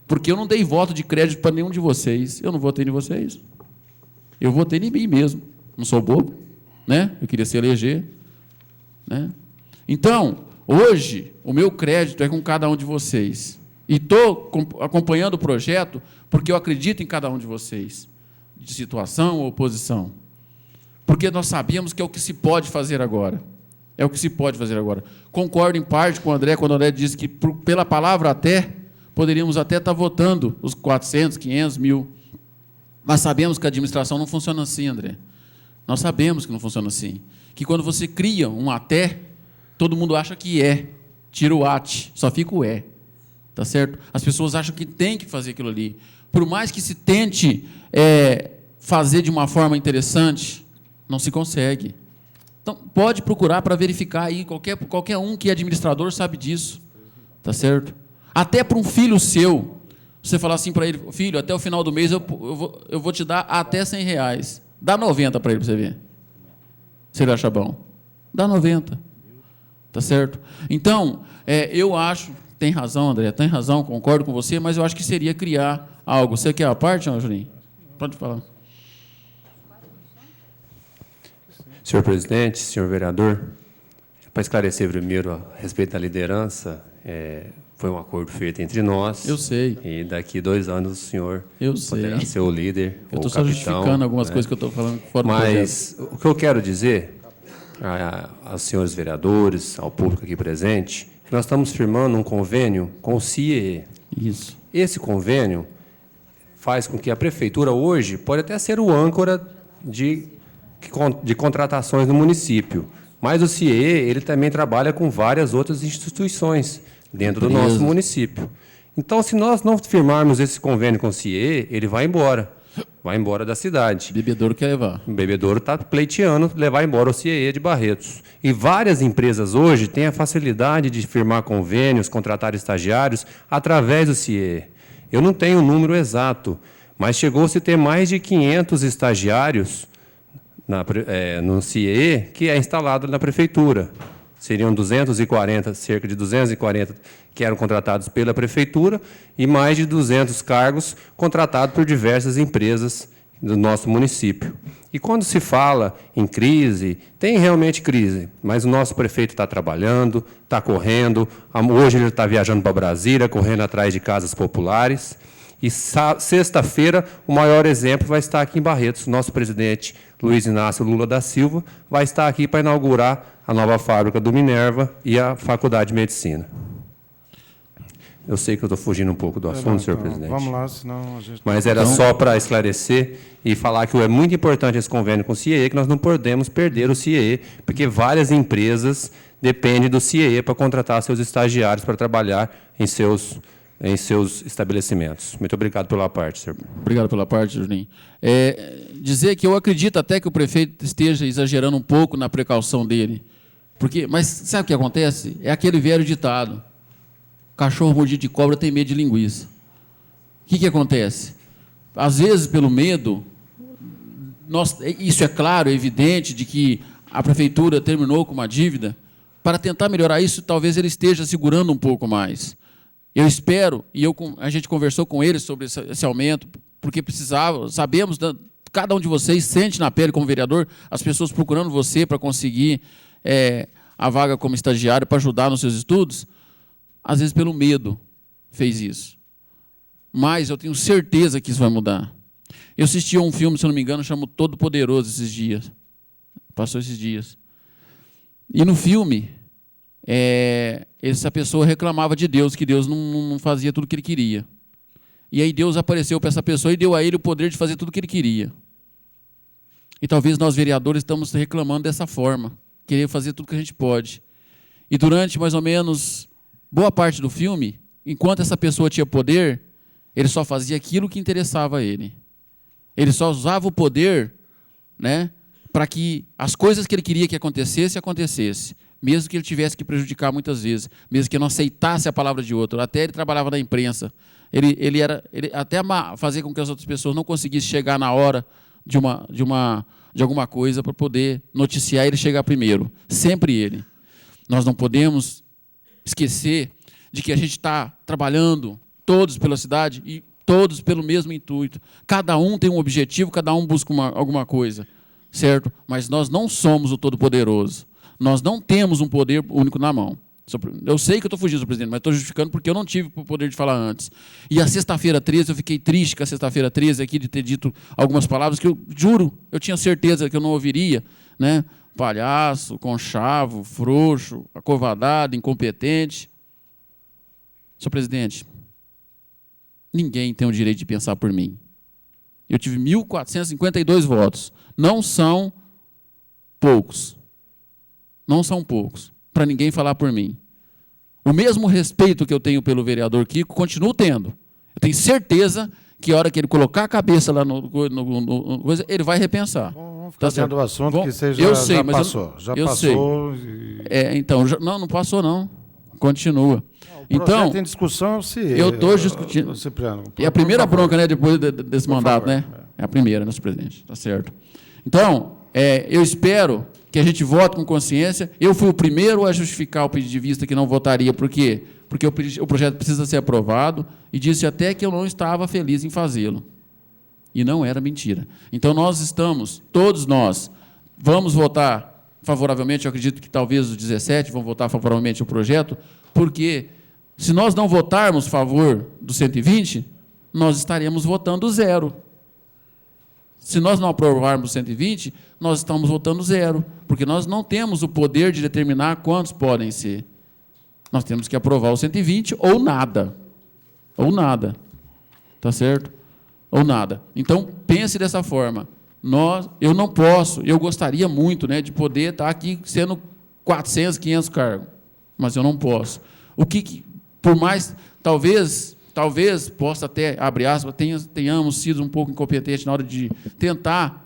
Speaker 11: Porque eu não dei voto de crédito para nenhum de vocês, eu não votei em vocês. Eu votei em mim mesmo, não sou bobo, né? Eu queria se eleger, né? Então, hoje, o meu crédito é com cada um de vocês. E estou acompanhando o projeto porque eu acredito em cada um de vocês, de situação ou oposição. Porque nós sabemos que é o que se pode fazer agora. É o que se pode fazer agora. Concordo em parte com o André, quando o André disse que, pela palavra até, poderíamos até estar votando os 400, 500 mil. Mas sabemos que a administração não funciona assim, André. Nós sabemos que não funciona assim. Que quando você cria um até, todo mundo acha que é. Tira o ate, só fica o é. Tá certo? As pessoas acham que tem que fazer aquilo ali. Por mais que se tente fazer de uma forma interessante, não se consegue. Então, pode procurar para verificar aí, qualquer um que é administrador sabe disso. Tá certo? Até para um filho seu Você falar assim para ele, filho, até o final do mês eu vou te dar até R$100. Dá 90 para ele, para você ver. Se ele acha bom. Dá 90. Tá certo? Então, eu acho, tem razão, André, tem razão, concordo com você, mas eu acho que seria criar algo. Você quer a parte, Juninho? Pode falar.
Speaker 12: Senhor presidente, senhor vereador, para esclarecer primeiro a respeito da liderança, foi um acordo feito entre nós.
Speaker 11: Eu sei.
Speaker 12: E daqui 2 anos o senhor
Speaker 11: poderá
Speaker 12: ser o líder,
Speaker 11: eu
Speaker 12: ou
Speaker 11: estou
Speaker 12: o
Speaker 11: só
Speaker 12: capitão.
Speaker 11: justificando algumas coisas que eu estou falando fora do projeto.
Speaker 12: Mas o que eu quero dizer aos senhores vereadores, ao público aqui presente, que nós estamos firmando um convênio com o CIE.
Speaker 11: Isso.
Speaker 12: Esse convênio faz com que a prefeitura hoje pode até ser o âncora de contratações no município, mas o CIE ele também trabalha com várias outras instituições dentro do nosso município. Então, se nós não firmarmos esse convênio com o CIE, ele vai embora da cidade.
Speaker 11: O bebedouro quer levar.
Speaker 12: O bebedouro está pleiteando levar embora o CIE de Barretos. E várias empresas hoje têm a facilidade de firmar convênios, contratar estagiários através do CIE. Eu não tenho o número exato, mas chegou-se a ter mais de 500 estagiários no CIE que é instalado na prefeitura. Seriam 240, cerca de 240 que eram contratados pela prefeitura e mais de 200 cargos contratados por diversas empresas do nosso município. E quando se fala em crise, tem realmente crise, mas o nosso prefeito está trabalhando, está correndo, hoje ele está viajando para Brasília, correndo atrás de casas populares, e sexta-feira o maior exemplo vai estar aqui em Barretos. Nosso presidente Luiz Inácio Lula da Silva vai estar aqui para inaugurar a nova fábrica do Minerva e a Faculdade de Medicina. Eu sei que eu estou fugindo um pouco do assunto, senhor presidente.
Speaker 2: Vamos lá, senão a gente...
Speaker 12: Mas era só para esclarecer e falar que é muito importante esse convênio com o CIE, que nós não podemos perder o CIE, porque várias empresas dependem do CIE para contratar seus estagiários para trabalhar em seus estabelecimentos. Muito obrigado pela parte, senhor.
Speaker 11: Obrigado pela parte, Juninho. Dizer que eu acredito até que o prefeito esteja exagerando um pouco na precaução dele. Mas sabe o que acontece? É aquele velho ditado. Cachorro mordido de cobra tem medo de linguiça. O que acontece? Às vezes, pelo medo, isso é claro, é evidente, de que a prefeitura terminou com uma dívida. Para tentar melhorar isso, talvez ele esteja segurando um pouco mais. Eu espero, e a gente conversou com eles sobre esse aumento, porque sabemos, cada um de vocês sente na pele como vereador, as pessoas procurando você para conseguir a vaga como estagiário, para ajudar nos seus estudos, às vezes pelo medo fez isso. Mas eu tenho certeza que isso vai mudar. Eu assisti a um filme, se eu não me engano, chama Todo Poderoso esses dias. Passou esses dias. E no filme, essa pessoa reclamava de Deus, que Deus não fazia tudo o que ele queria. E aí Deus apareceu para essa pessoa e deu a ele o poder de fazer tudo o que ele queria. E talvez nós, vereadores, estamos reclamando dessa forma, querer fazer tudo o que a gente pode. E durante, mais ou menos, boa parte do filme, enquanto essa pessoa tinha poder, ele só fazia aquilo que interessava a ele. Ele só usava o poder, para que as coisas que ele queria que acontecesse, mesmo que ele tivesse que prejudicar muitas vezes, mesmo que não aceitasse a palavra de outro. Até ele trabalhava na imprensa. Ele até fazer com que as outras pessoas não conseguissem chegar na hora de alguma coisa para poder noticiar e ele chegar primeiro. Sempre ele. Nós não podemos esquecer de que a gente está trabalhando todos pela cidade e todos pelo mesmo intuito. Cada um tem um objetivo, cada um busca alguma coisa, certo? Mas nós não somos o Todo-Poderoso. Nós não temos um poder único na mão. Eu sei que eu estou fugindo, presidente, mas estou justificando porque eu não tive o poder de falar antes. E a sexta-feira 13, eu fiquei triste com a sexta-feira 13 aqui de ter dito algumas palavras que eu juro, eu tinha certeza que eu não ouviria, Palhaço, conchavo, frouxo, acovardado, incompetente. Senhor presidente, ninguém tem o direito de pensar por mim. Eu tive 1.452 votos. Não são poucos. Não são poucos. Para ninguém falar por mim. O mesmo respeito que eu tenho pelo vereador Kiko, continuo tendo. Eu tenho certeza que a hora que ele colocar a cabeça lá no coisa, ele vai repensar.
Speaker 2: Vamos ficar dentro do assunto, que você
Speaker 11: já
Speaker 2: passou. Já
Speaker 11: eu
Speaker 2: passou.
Speaker 11: Sei. Então, não passou, não. Continua.
Speaker 2: O projeto em discussão é o CIE.
Speaker 11: Eu estou discutindo.
Speaker 2: Cipriano,
Speaker 11: E a primeira
Speaker 2: por favor.
Speaker 11: bronca, né, depois desse
Speaker 2: Por
Speaker 11: mandato,
Speaker 2: favor.
Speaker 11: né? É a primeira, né, senhor presidente? Tá certo. Então, eu espero que a gente vote com consciência. Eu fui o primeiro a justificar o pedido de vista que não votaria. Por quê? Porque o projeto precisa ser aprovado e disse até que eu não estava feliz em fazê-lo. E não era mentira. Então, nós estamos, todos nós, vamos votar favoravelmente. Eu acredito que talvez os 17 vão votar favoravelmente o projeto, porque se nós não votarmos a favor do 120, nós estaremos votando zero. Se nós não aprovarmos o 120, nós estamos votando zero, porque nós não temos o poder de determinar quantos podem ser. Nós temos que aprovar o 120 ou nada. Ou nada. Tá certo? Ou nada. Então, pense dessa forma. Eu não posso, eu gostaria muito, né, de poder estar aqui sendo 400, 500 cargos, mas eu não posso. Por mais, talvez possa até, abre aspas, tenhamos sido um pouco incompetentes na hora de tentar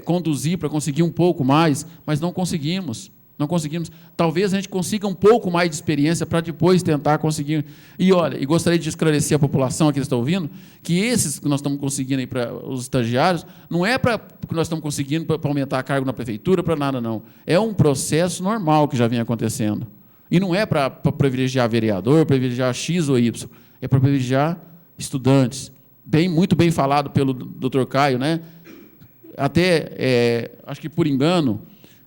Speaker 11: conduzir para conseguir um pouco mais, mas não conseguimos. Não conseguimos. Talvez a gente consiga um pouco mais de experiência para depois tentar conseguir. E, olha, e gostaria de esclarecer a população aqui que está ouvindo, que esses que nós estamos conseguindo aí para os estagiários, não é para que nós estamos conseguindo para aumentar a carga na prefeitura, para nada, não. É um processo normal que já vem acontecendo. E não é para privilegiar vereador, privilegiar X ou Y. É para privilegiar estudantes. Muito bem falado pelo doutor Caio, né? Até, acho que por engano,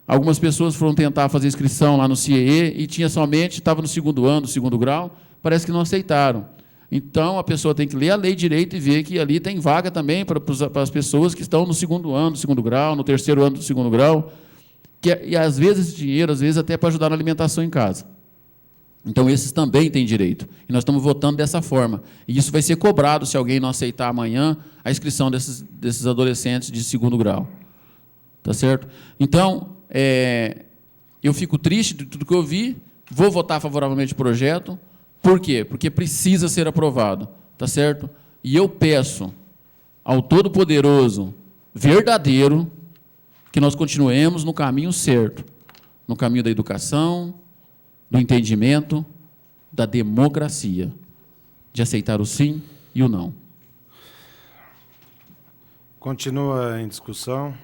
Speaker 11: algumas pessoas foram tentar fazer inscrição lá no CIE e estava no segundo ano, do segundo grau, parece que não aceitaram. Então, a pessoa tem que ler a lei direito e ver que ali tem vaga também para as pessoas que estão no segundo ano do segundo grau, no terceiro ano do segundo grau, e às vezes esse dinheiro, às vezes até para ajudar na alimentação em casa. Então, esses também têm direito. E nós estamos votando dessa forma. E isso vai ser cobrado se alguém não aceitar amanhã a inscrição desses adolescentes de segundo grau. Tá certo? Então, eu fico triste de tudo que eu vi, vou votar favoravelmente o projeto. Por quê? Porque precisa ser aprovado. Tá certo? E eu peço ao Todo-Poderoso, verdadeiro, que nós continuemos no caminho certo, no caminho da educação, do entendimento, da democracia, de aceitar o sim e o não.
Speaker 2: Continua em discussão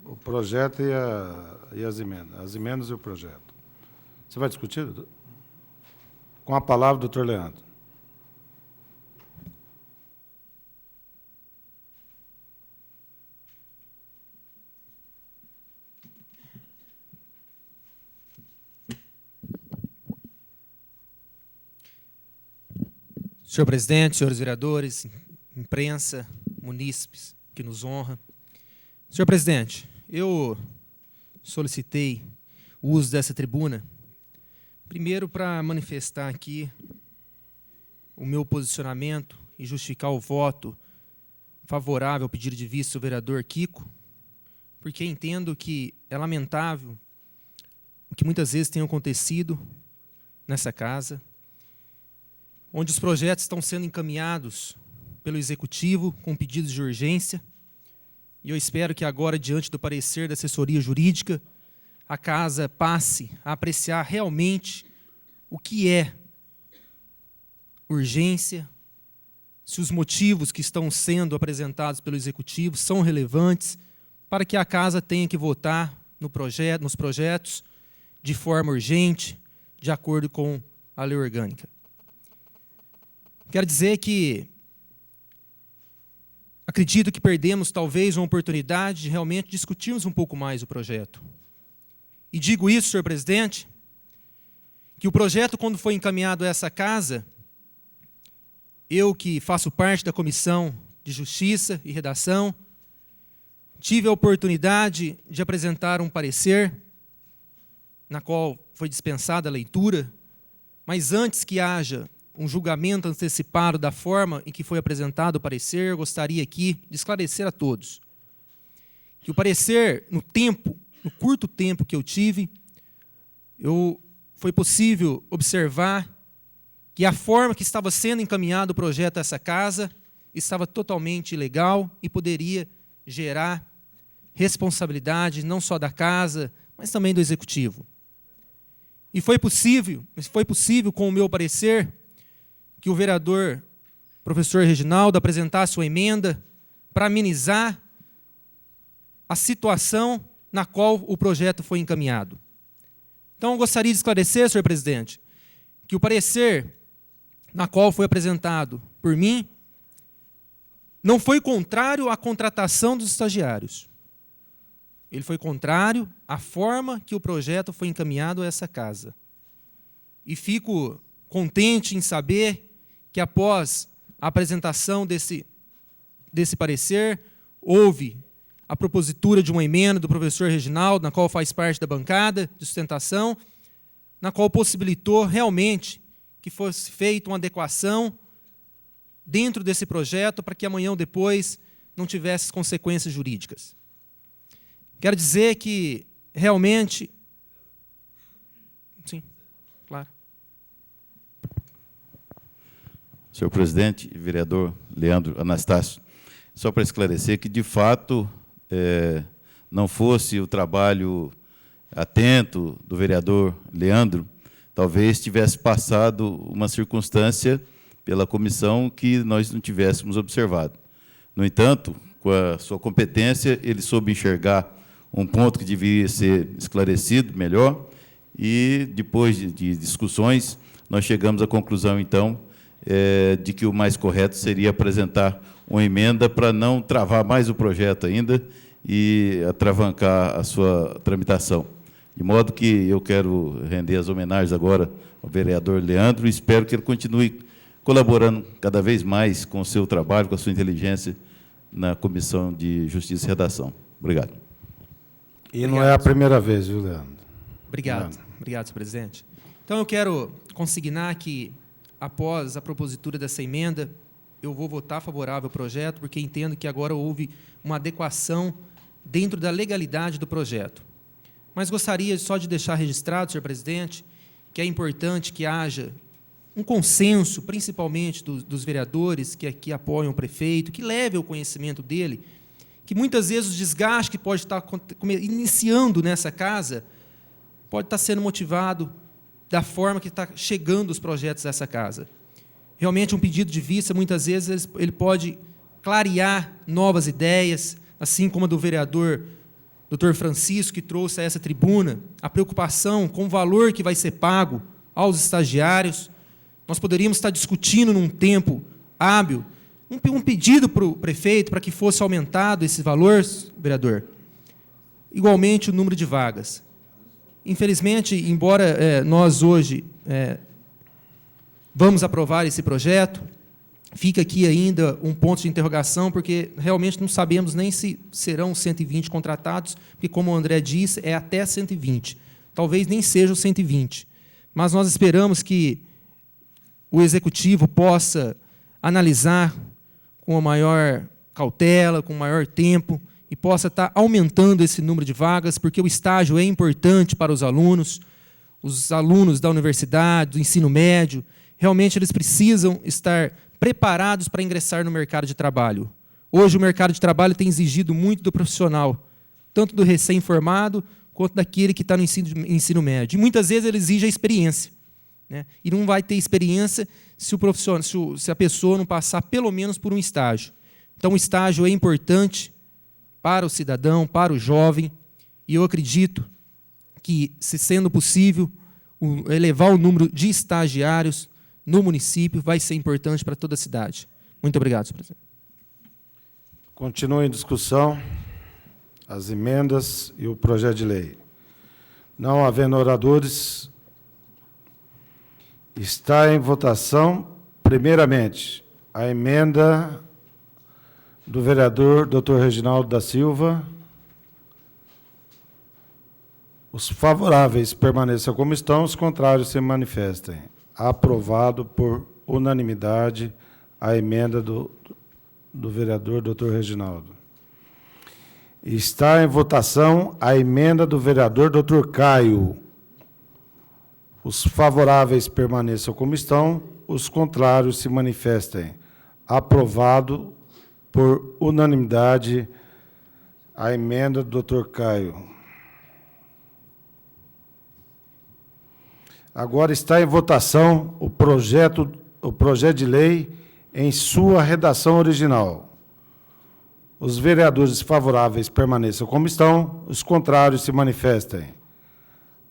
Speaker 2: o projeto e as emendas. As emendas e o projeto. Você vai discutir, doutor? Com a palavra, doutor Leandro.
Speaker 13: Senhor presidente, senhores vereadores, imprensa, munícipes que nos honra. Senhor presidente, eu solicitei o uso dessa tribuna, primeiro para manifestar aqui o meu posicionamento e justificar o voto favorável ao pedido de vista do vereador Kiko, porque entendo que é lamentável o que muitas vezes tem acontecido nessa casa, onde os projetos estão sendo encaminhados pelo Executivo com pedidos de urgência, e eu espero que agora, diante do parecer da assessoria jurídica, a Casa passe a apreciar realmente o que é urgência, se os motivos que estão sendo apresentados pelo Executivo são relevantes, para que a Casa tenha que votar nos projetos de forma urgente, de acordo com a lei orgânica. Quero dizer que acredito que perdemos talvez uma oportunidade de realmente discutirmos um pouco mais o projeto. E digo isso, senhor presidente, que o projeto, quando foi encaminhado a essa casa, eu que faço parte da Comissão de Justiça e Redação, tive a oportunidade de apresentar um parecer, na qual foi dispensada a leitura, mas antes que haja um julgamento antecipado da forma em que foi apresentado o parecer, eu gostaria aqui de esclarecer a todos que o parecer, no curto tempo que eu tive, foi possível observar que a forma que estava sendo encaminhado o projeto a essa casa estava totalmente ilegal e poderia gerar responsabilidade não só da casa, mas também do Executivo. E foi possível, com o meu parecer, que o vereador professor Reginaldo apresentasse sua emenda para amenizar a situação na qual o projeto foi encaminhado. Então, eu gostaria de esclarecer, senhor presidente, que o parecer na qual foi apresentado por mim não foi contrário à contratação dos estagiários. Ele foi contrário à forma que o projeto foi encaminhado a essa casa. E fico contente em saber que, após a apresentação desse parecer, houve a propositura de uma emenda do professor Reginaldo, na qual faz parte da bancada de sustentação, na qual possibilitou realmente que fosse feita uma adequação dentro desse projeto para que amanhã ou depois não tivesse consequências jurídicas. Quero dizer que realmente... Sim, claro.
Speaker 8: Senhor presidente e vereador Leandro Anastácio, só para esclarecer que, de fato, não fosse o trabalho atento do vereador Leandro, talvez tivesse passado uma circunstância pela comissão que nós não tivéssemos observado. No entanto, com a sua competência, ele soube enxergar um ponto que deveria ser esclarecido melhor e, depois de discussões, nós chegamos à conclusão, então, de que o mais correto seria apresentar uma emenda para não travar mais o projeto ainda e atravancar a sua tramitação. De modo que eu quero render as homenagens agora ao vereador Leandro e espero que ele continue colaborando cada vez mais com o seu trabalho, com a sua inteligência na Comissão de Justiça e Redação. Obrigado.
Speaker 2: E não é a primeira vez, viu, Leandro?
Speaker 13: Obrigado. Obrigado, senhor presidente. Então, eu quero consignar que, após a propositura dessa emenda, eu vou votar favorável ao projeto, porque entendo que agora houve uma adequação dentro da legalidade do projeto. Mas gostaria só de deixar registrado, senhor presidente, que é importante que haja um consenso, principalmente dos vereadores que aqui apoiam o prefeito, que leve ao conhecimento dele, que muitas vezes o desgaste que pode estar iniciando nessa casa pode estar sendo motivado da forma que está chegando os projetos dessa casa. Realmente, um pedido de vista, muitas vezes, ele pode clarear novas ideias, assim como a do vereador Dr. Francisco, que trouxe a essa tribuna a preocupação com o valor que vai ser pago aos estagiários. Nós poderíamos estar discutindo num tempo hábil um pedido para o prefeito para que fosse aumentado esse valor, vereador. Igualmente, o número de vagas. Infelizmente, embora nós hoje vamos aprovar esse projeto, fica aqui ainda um ponto de interrogação, porque realmente não sabemos nem se serão 120 contratados, porque, como o André disse, é até 120. Talvez nem sejam 120. Mas nós esperamos que o Executivo possa analisar com a maior cautela, com maior tempo, e possa estar aumentando esse número de vagas, porque o estágio é importante para os alunos da universidade, do ensino médio. Realmente, eles precisam estar preparados para ingressar no mercado de trabalho. Hoje, o mercado de trabalho tem exigido muito do profissional, tanto do recém-formado, quanto daquele que está no ensino médio. E, muitas vezes, ele exige a experiência, né? E não vai ter experiência se a pessoa não passar, pelo menos, por um estágio. Então, o estágio é importante para o cidadão, para o jovem, e eu acredito que, se sendo possível, elevar o número de estagiários no município vai ser importante para toda a cidade. Muito obrigado, senhor presidente.
Speaker 2: Continua em discussão as emendas e o projeto de lei. Não havendo oradores, está em votação, primeiramente, a emenda do vereador Dr. Reginaldo da Silva. Os favoráveis permaneçam como estão, os contrários se manifestem. Aprovado por unanimidade a emenda do vereador Dr. Reginaldo. Está em votação a emenda do vereador Dr. Caio. Os favoráveis permaneçam como estão, os contrários se manifestem. Aprovado por unanimidade a emenda do Dr. Caio. Agora está em votação o projeto de lei em sua redação original. Os vereadores favoráveis permaneçam como estão, os contrários se manifestem.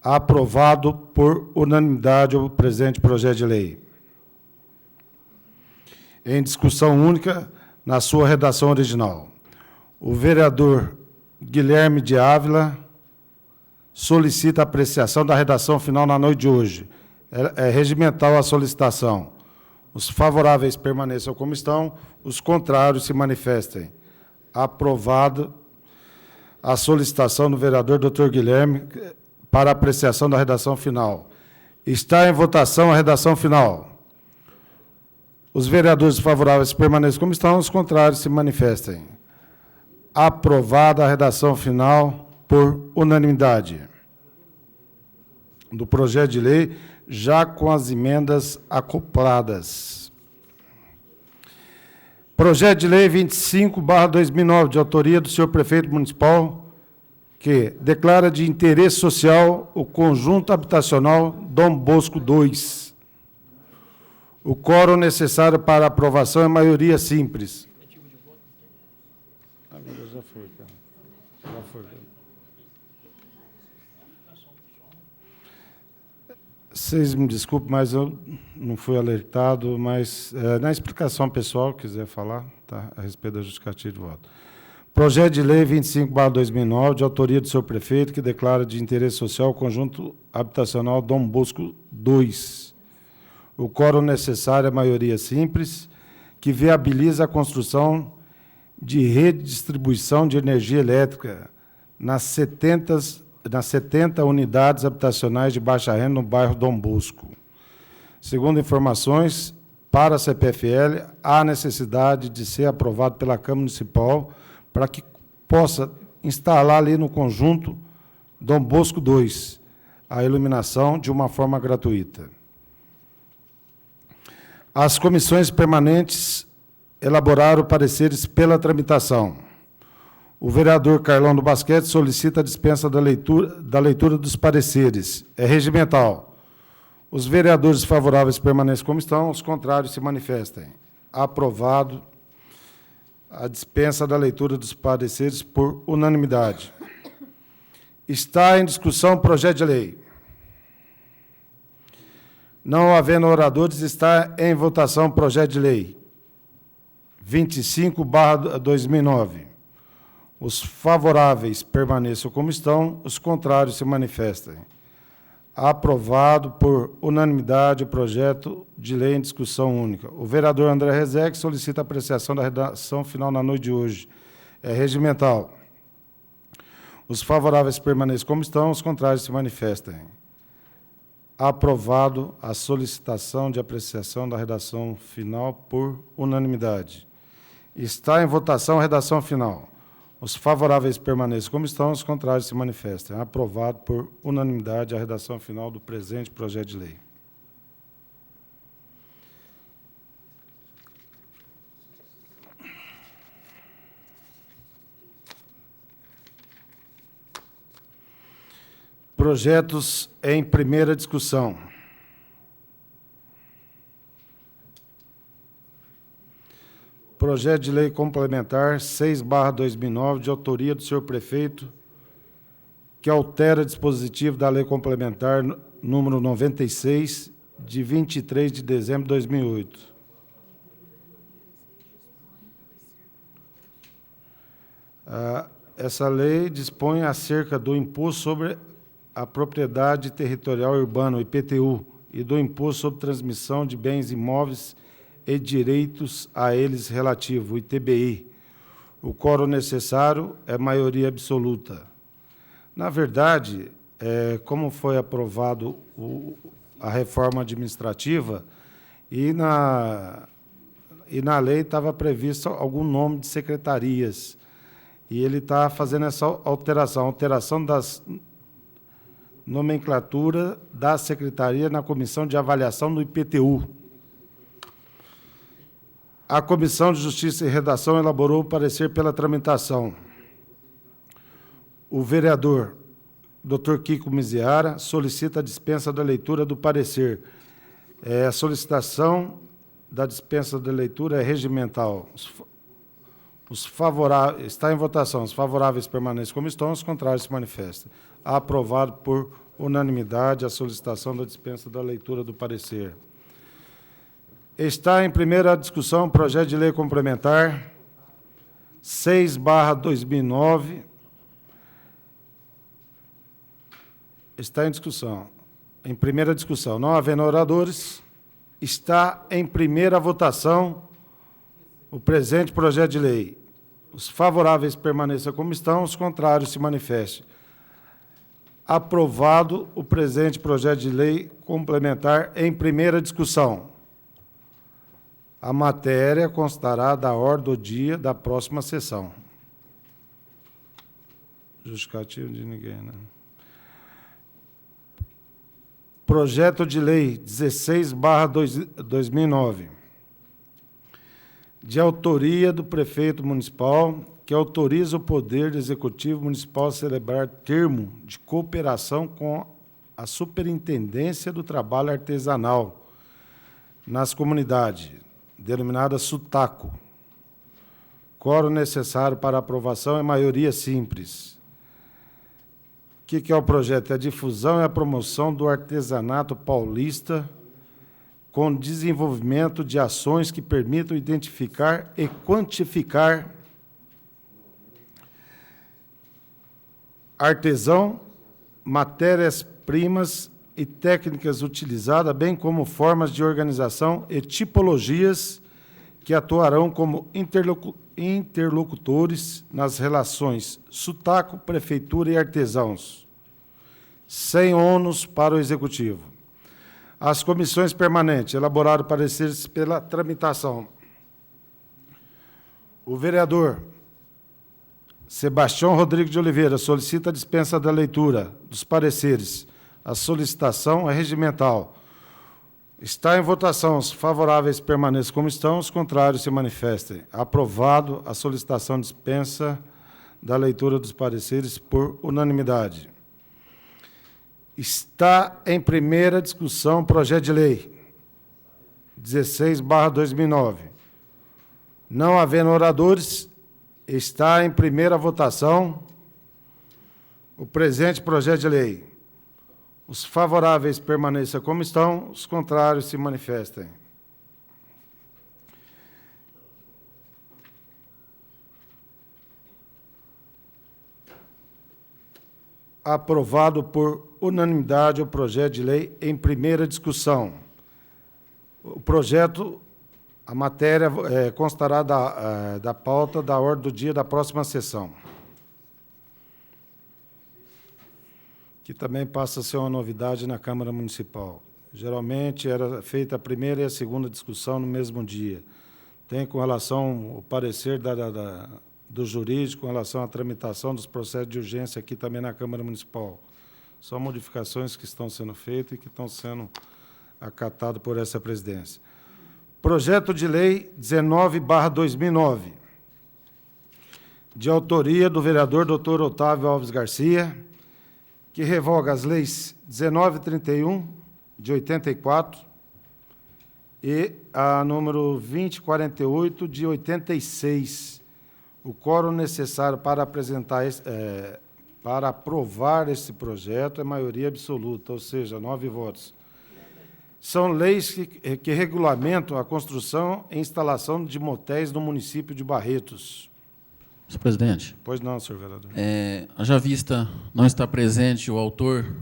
Speaker 2: Aprovado por unanimidade o presente projeto de lei. Em discussão única, na sua redação original. O vereador Guilherme de Ávila solicita a apreciação da redação final na noite de hoje. É regimental a solicitação. Os favoráveis permaneçam como estão, os contrários se manifestem. Aprovado a solicitação do vereador Dr. Guilherme para apreciação da redação final. Está em votação a redação final. Os vereadores favoráveis permaneçam como estão, os contrários se manifestem. Aprovada a redação final por unanimidade do projeto de lei, já com as emendas acopladas. Projeto de lei 25/2009, de autoria do senhor prefeito municipal, que declara de interesse social o conjunto habitacional Dom Bosco II. O quórum necessário para aprovação é maioria simples. Já foi, cara. Já foi. Vocês me desculpem, mas eu não fui alertado, mas na explicação pessoal, quiser falar, tá, a respeito da justificativa de voto. Projeto de lei 25/2009, de autoria do senhor prefeito, que declara de interesse social o conjunto habitacional Dom Bosco II. O quórum necessário é maioria simples, que viabiliza a construção de rede de distribuição de energia elétrica nas 70 unidades habitacionais de baixa renda no bairro Dom Bosco. Segundo informações, para a CPFL, há necessidade de ser aprovado pela Câmara Municipal para que possa instalar ali no conjunto Dom Bosco II a iluminação de uma forma gratuita. As comissões permanentes elaboraram pareceres pela tramitação. O vereador Carlão do Basquete solicita a dispensa da leitura dos pareceres. É regimental. Os vereadores favoráveis permaneçam como estão, os contrários se manifestem. Aprovado a dispensa da leitura dos pareceres por unanimidade. Está em discussão o projeto de lei. Não havendo oradores, está em votação o projeto de lei 25/2009. Os favoráveis permaneçam como estão, os contrários se manifestem. Aprovado por unanimidade o projeto de lei em discussão única. O vereador André Rezec solicita a apreciação da redação final na noite de hoje. É regimental. Os favoráveis permaneçam como estão, os contrários se manifestem. Aprovado a solicitação de apreciação da redação final por unanimidade. Está em votação a redação final. Os favoráveis permaneçam como estão, os contrários se manifestem. Aprovado por unanimidade a redação final do presente projeto de lei. Projetos em primeira discussão. Projeto de lei complementar 6/2009, de autoria do senhor prefeito, que altera dispositivo da lei complementar número 96, de 23 de dezembro de 2008. Essa lei dispõe acerca do imposto sobre a propriedade territorial urbana, o IPTU, e do imposto sobre transmissão de bens imóveis e direitos a eles relativo, o ITBI. O quórum necessário é maioria absoluta. Na verdade, como foi aprovado a reforma administrativa, e na lei estava previsto algum nome de secretarias, e ele está fazendo essa alteração das nomenclatura da secretaria na comissão de avaliação do IPTU. A Comissão de Justiça e Redação elaborou o parecer pela tramitação. O vereador Dr. Kiko Miziara, solicita a dispensa da leitura do parecer. A solicitação da dispensa da leitura é regimental. Está em votação. Os favoráveis permaneçam como estão, os contrários se manifestem. Aprovado por unanimidade a solicitação da dispensa da leitura do parecer. Está em primeira discussão o projeto de lei complementar 6/2009. Está em discussão. Em primeira discussão. Não havendo oradores, está em primeira votação o presente projeto de lei. Os favoráveis permaneçam como estão, os contrários se manifestem. Aprovado o presente projeto de lei complementar em primeira discussão. A matéria constará da ordem do dia da próxima sessão. Justificativo de ninguém, né? Projeto de Lei 16/2009, de autoria do prefeito municipal, que autoriza o Poder Executivo Municipal a celebrar termo de cooperação com a Superintendência do Trabalho Artesanal nas comunidades, denominada SUTACO. Quórum necessário para aprovação é maioria simples. O que é o projeto? É a difusão e a promoção do artesanato paulista com desenvolvimento de ações que permitam identificar e quantificar artesão, matérias-primas e técnicas utilizadas, bem como formas de organização e tipologias que atuarão como interlocutores nas relações SUTACO, Prefeitura e artesãos, sem ônus para o Executivo. As comissões permanentes elaboraram pareceres pela tramitação. O vereador Sebastião Rodrigues de Oliveira solicita a dispensa da leitura dos pareceres. A solicitação é regimental. Está em votação. Os favoráveis permaneçam como estão, os contrários se manifestem. Aprovado a solicitação de dispensa da leitura dos pareceres por unanimidade. Está em primeira discussão o projeto de lei 16/2009. Não havendo oradores, está em primeira votação o presente projeto de lei. Os favoráveis permaneçam como estão, os contrários se manifestem. Aprovado por unanimidade o projeto de lei em primeira discussão. O projeto, a matéria constará da pauta da ordem do dia da próxima sessão, que também passa a ser uma novidade na Câmara Municipal. Geralmente era feita a primeira e a segunda discussão no mesmo dia. Tem com relação ao parecer do jurídico, com relação à tramitação dos processos de urgência aqui também na Câmara Municipal. São modificações que estão sendo feitas e que estão sendo acatadas por essa presidência. Projeto de Lei 19/2009, de autoria do vereador Dr. Otávio Alves Garcia, que revoga as leis 1931, de 84, e a número 2048, de 86. O quórum necessário para aprovar esse projeto é maioria absoluta, ou seja, 9 votos. São leis que regulamentam a construção e instalação de motéis no município de Barretos.
Speaker 11: Senhor presidente.
Speaker 2: Pois não, senhor vereador.
Speaker 11: Haja vista não está presente o autor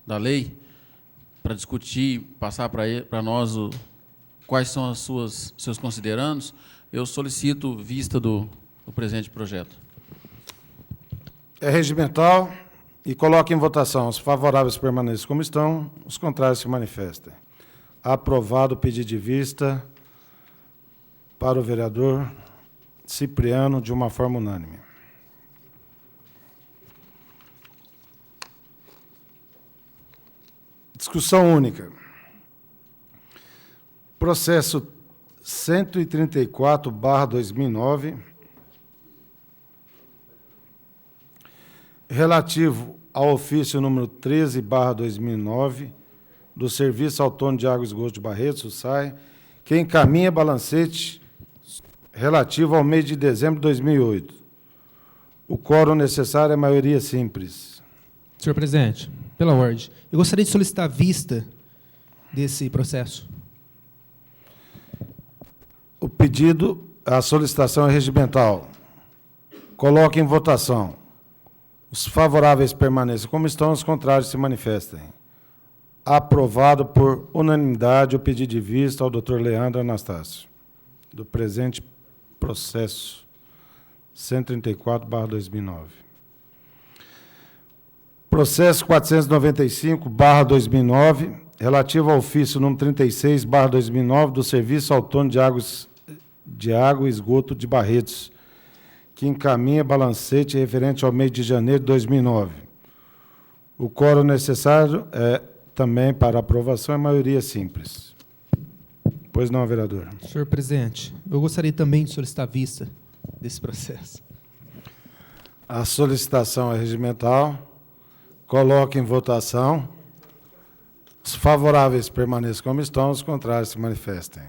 Speaker 11: da lei, para discutir, passar para nós quais são seus considerandos, eu solicito vista do presente projeto.
Speaker 2: É regimental e coloco em votação. Os favoráveis permaneçam como estão, os contrários se manifestem. Aprovado o pedido de vista para o vereador Cipriano de uma forma unânime. Discussão única. Processo 134/2009, relativo ao ofício número 13/2009, do Serviço Autônomo de Água e Esgoto de Barretos, o SAI, que encaminha balancete relativo ao mês de dezembro de 2008. O quórum necessário é maioria simples.
Speaker 13: Senhor presidente, pela ordem, eu gostaria de solicitar vista desse processo.
Speaker 2: O pedido, a solicitação é regimental. Coloque em votação. Os favoráveis permaneçam como estão, os contrários se manifestem. Aprovado por unanimidade o pedido de vista ao Dr. Leandro Anastácio, do presente processo 134/2009. Processo 495/2009, relativo ao ofício número 36/2009 do Serviço Autônomo de Água e Esgoto de Barretos, que encaminha balancete referente ao mês de janeiro de 2009. O quórum necessário também para aprovação é maioria simples. Pois não, vereador.
Speaker 13: Senhor presidente, eu gostaria também de solicitar vista desse processo.
Speaker 2: A solicitação é regimental. Coloque em votação. Os favoráveis permaneçam como estão, os contrários se manifestem.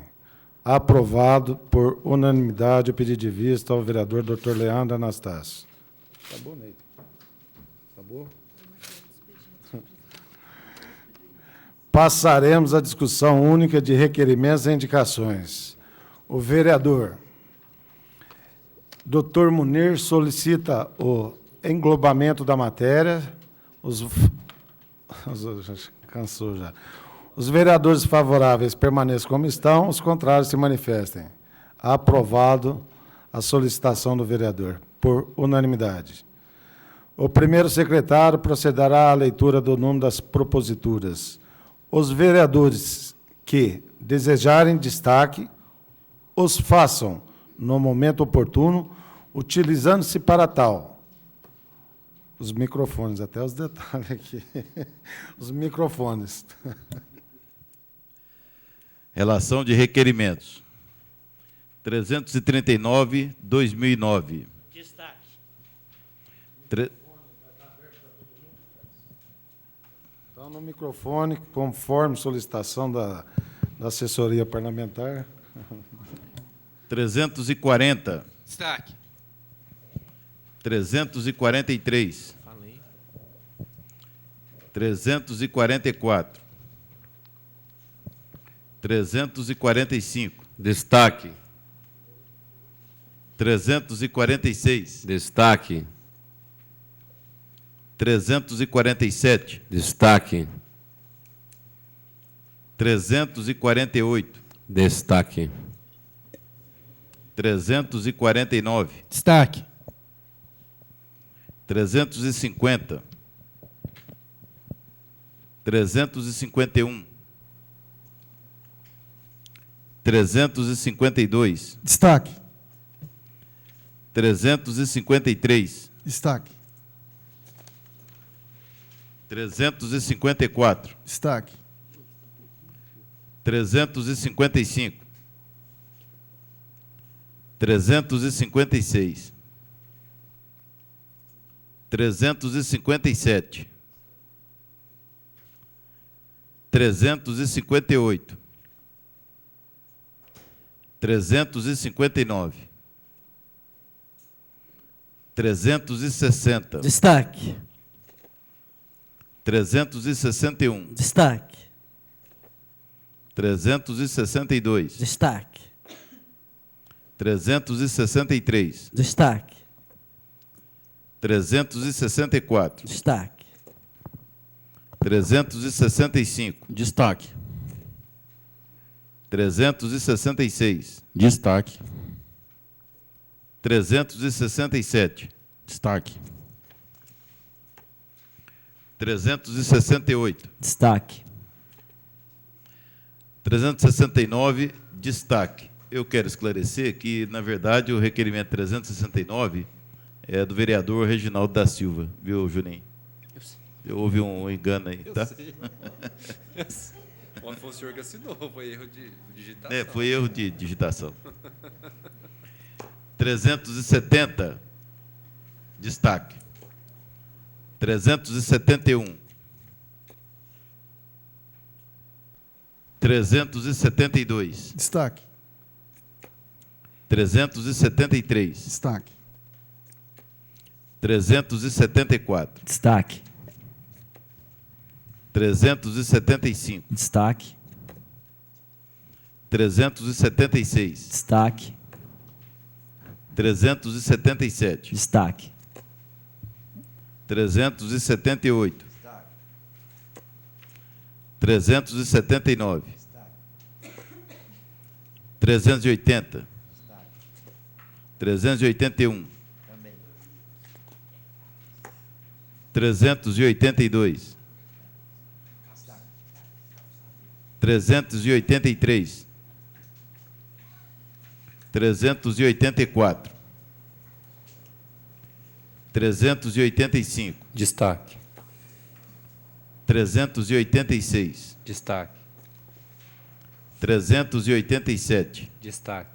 Speaker 2: Aprovado por unanimidade o pedido de vista ao vereador Dr. Leandro Anastácio. Acabou, Ney? Acabou? Passaremos à discussão única de requerimentos e indicações. O vereador Dr. Munir solicita o englobamento da matéria. Cansou já. Os vereadores favoráveis permaneçam como estão, os contrários se manifestem. Aprovado a solicitação do vereador, por unanimidade. O primeiro secretário procederá à leitura do nome das proposituras. Os vereadores que desejarem destaque, os façam no momento oportuno, utilizando-se para tal. Os microfones, até os detalhes aqui. Os microfones.
Speaker 8: Relação de requerimentos. 339/2009.
Speaker 4: Destaque.
Speaker 2: Então, no microfone, conforme solicitação da assessoria parlamentar.
Speaker 8: 340.
Speaker 13: Destaque.
Speaker 8: 343.
Speaker 13: Falei.
Speaker 8: 344. 345.
Speaker 1: Destaque.
Speaker 8: 346.
Speaker 1: Destaque.
Speaker 8: 347.
Speaker 1: Destaque.
Speaker 8: 348.
Speaker 1: Destaque.
Speaker 8: 349.
Speaker 13: Destaque.
Speaker 8: 350. 351. 352.
Speaker 14: Destaque.
Speaker 8: 353.
Speaker 14: Destaque.
Speaker 8: 354.
Speaker 14: Destaque.
Speaker 8: 355. 356. 357. 358. 359. 360.
Speaker 9: Destaque.
Speaker 8: 361.
Speaker 9: Destaque.
Speaker 8: 362.
Speaker 9: Destaque.
Speaker 8: 363.
Speaker 9: Destaque.
Speaker 8: 364.
Speaker 9: Destaque.
Speaker 8: 365.
Speaker 11: Destaque.
Speaker 8: 366.
Speaker 11: Destaque.
Speaker 8: 367.
Speaker 11: Destaque.
Speaker 8: 368.
Speaker 9: Destaque.
Speaker 8: 369. Destaque. Eu quero esclarecer que, na verdade, o requerimento 369 é do vereador Reginaldo da Silva, viu, Juninho? Houve um engano aí, tá?
Speaker 12: Quando foi o senhor que assinou, foi erro de digitação.
Speaker 8: É, foi erro de digitação. 370, destaque. 371, 372,
Speaker 14: Destaque.
Speaker 8: 373,
Speaker 14: Destaque.
Speaker 8: 374,
Speaker 15: Destaque.
Speaker 8: 375,
Speaker 15: Destaque.
Speaker 8: 376,
Speaker 15: Destaque.
Speaker 8: 377,
Speaker 15: Destaque.
Speaker 8: 378, 379, 380, 381, 382, 383, 384, 385,
Speaker 12: Destaque.
Speaker 8: 386,
Speaker 12: Destaque.
Speaker 8: 387.
Speaker 12: Destaque.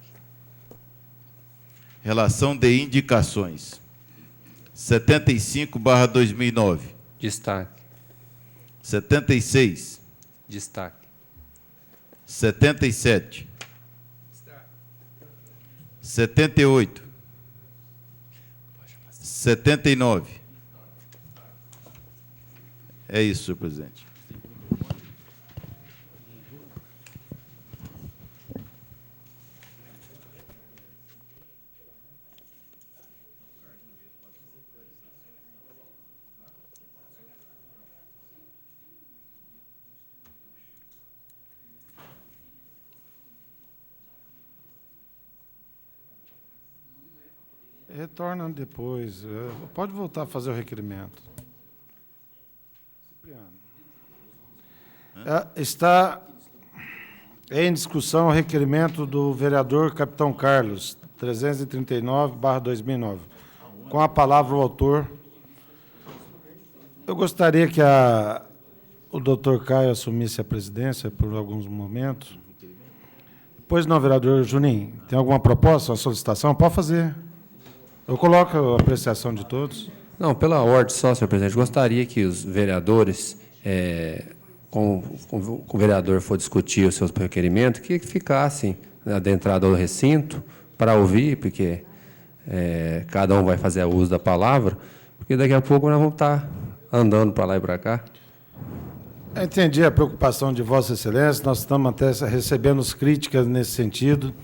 Speaker 8: Relação de indicações. 75/2009.
Speaker 12: Destaque.
Speaker 8: 76.
Speaker 12: Destaque.
Speaker 8: 77. 78. 79. É isso, senhor presidente.
Speaker 2: Retorna depois. Pode voltar a fazer o requerimento. Está em discussão o requerimento do vereador Capitão Carlos, 339/2009. Com a palavra o autor. Eu gostaria que o doutor Caio assumisse a presidência por alguns momentos. Pois não, vereador Juninho, tem alguma proposta, uma solicitação? Pode fazer. Eu coloco a apreciação de todos.
Speaker 12: Não, pela ordem só, senhor presidente, gostaria que os vereadores, com o vereador for discutir os seus requerimentos, que ficassem adentrados ao recinto para ouvir, porque cada um vai fazer uso da palavra, porque daqui a pouco nós vamos estar andando para lá e para cá.
Speaker 2: Entendi a preocupação de Vossa Excelência, nós estamos até recebendo críticas nesse sentido.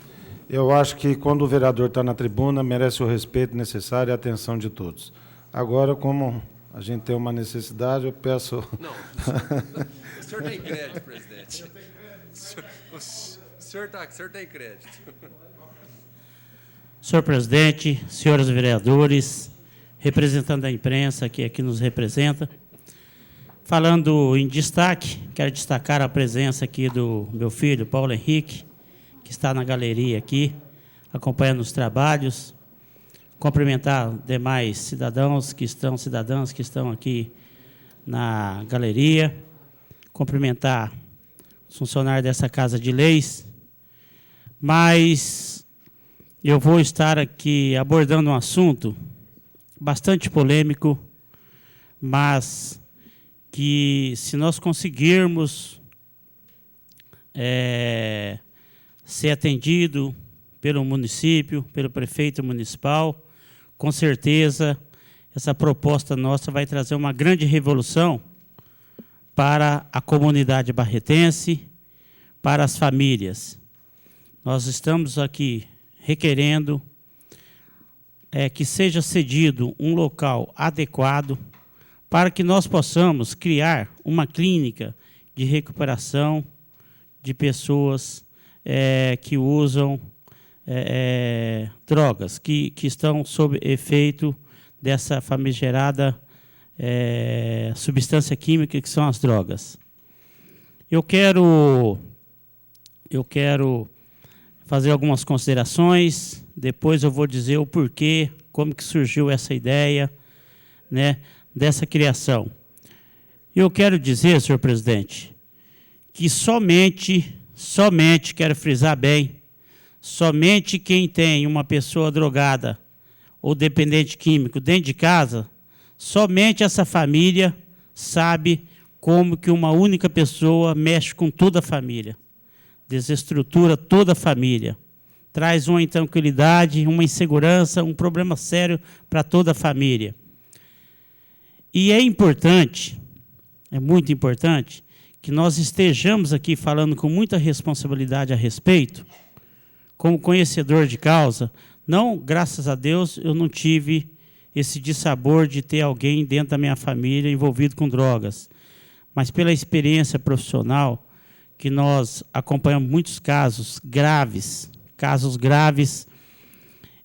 Speaker 2: Eu acho que, quando o vereador está na tribuna, merece o respeito necessário e a atenção de todos. Agora, como a gente tem uma necessidade, eu peço...
Speaker 12: Não, o senhor tem crédito, presidente. O senhor tem crédito.
Speaker 4: Senhor presidente, senhores vereadores, representante da imprensa que aqui nos representa, falando em destaque, quero destacar a presença aqui do meu filho, Paulo Henrique, que está na galeria aqui, acompanhando os trabalhos, cumprimentar cidadãs que estão aqui na galeria, cumprimentar os funcionários dessa Casa de Leis, mas eu vou estar aqui abordando um assunto bastante polêmico, mas que, se nós conseguirmos ser atendido pelo município, pelo prefeito municipal, com certeza essa proposta nossa vai trazer uma grande revolução para a comunidade barretense, para as famílias. Nós estamos aqui requerendo que seja cedido um local adequado para que nós possamos criar uma clínica de recuperação de pessoas que usam drogas, que estão sob efeito dessa famigerada substância química que são as drogas. Eu quero fazer algumas considerações, depois eu vou dizer o porquê, como que surgiu essa ideia, né, dessa criação. Eu quero dizer, senhor presidente, que somente, quero frisar bem, somente quem tem uma pessoa drogada ou dependente químico dentro de casa, Somente essa família sabe como que uma única pessoa mexe com toda a família, desestrutura toda a família, traz uma intranquilidade, uma insegurança, um problema sério para toda a família. E é importante, é muito importante, que nós estejamos aqui falando com muita responsabilidade a respeito, como conhecedor de causa. Não, graças a Deus, eu não tive esse dissabor de ter alguém dentro da minha família envolvido com drogas, mas pela experiência profissional, que nós acompanhamos muitos casos graves,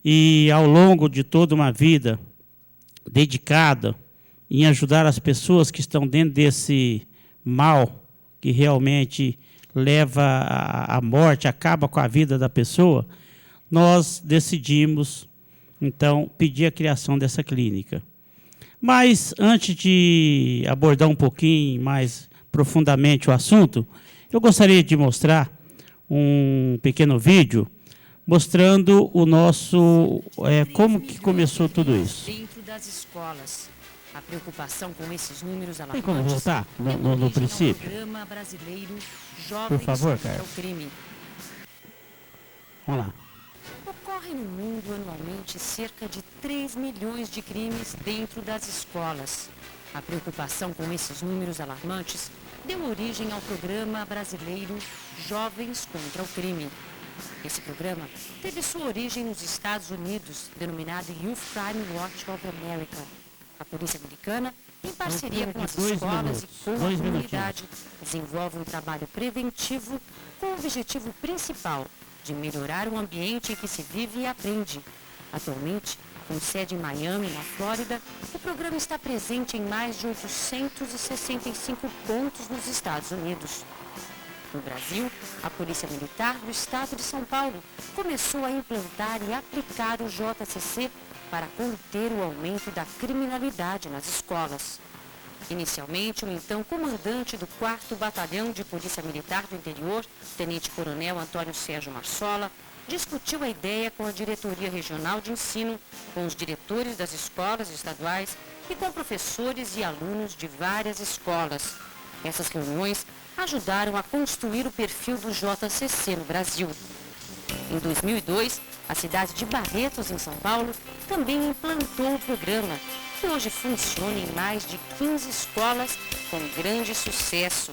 Speaker 4: e ao longo de toda uma vida dedicada em ajudar as pessoas que estão dentro desse mal, que realmente leva à morte, acaba com a vida da pessoa, nós decidimos, então, pedir a criação dessa clínica. Mas, antes de abordar um pouquinho mais profundamente o assunto, eu gostaria de mostrar um pequeno vídeo mostrando o nosso, como que começou tudo isso.
Speaker 14: Dentro das escolas, a preocupação com esses números alarmantes.
Speaker 4: Tem como voltar no princípio?
Speaker 14: Programa brasileiro
Speaker 4: Por
Speaker 14: Jovens
Speaker 4: favor,
Speaker 14: contra
Speaker 4: Caio.
Speaker 14: o Crime.
Speaker 4: Vamos lá.
Speaker 14: Ocorrem no mundo anualmente cerca de 3 milhões de crimes dentro das escolas. A preocupação com esses números alarmantes deu origem ao programa brasileiro Jovens contra o Crime. Esse programa teve sua origem nos Estados Unidos, denominado Youth Crime Watch of America. A polícia americana, em parceria com as escolas e com a comunidade, desenvolve um trabalho preventivo com o objetivo principal de melhorar o ambiente em que se vive e aprende. Atualmente, com sede em Miami, na Flórida, o programa está presente em mais de 865 pontos nos Estados Unidos. No Brasil, a Polícia Militar do Estado de São Paulo começou a implantar e aplicar o JCC para conter o aumento da criminalidade nas escolas. Inicialmente, o então comandante do 4º Batalhão de Polícia Militar do Interior, Tenente-Coronel Antônio Sérgio Marsola, discutiu a ideia com a Diretoria Regional de Ensino, com os diretores das escolas estaduais e com professores e alunos de várias escolas. Essas reuniões ajudaram a construir o perfil do JCC no Brasil. Em 2002, a cidade de Barretos, em São Paulo, também implantou o programa, que hoje funciona em mais de 15 escolas com grande sucesso,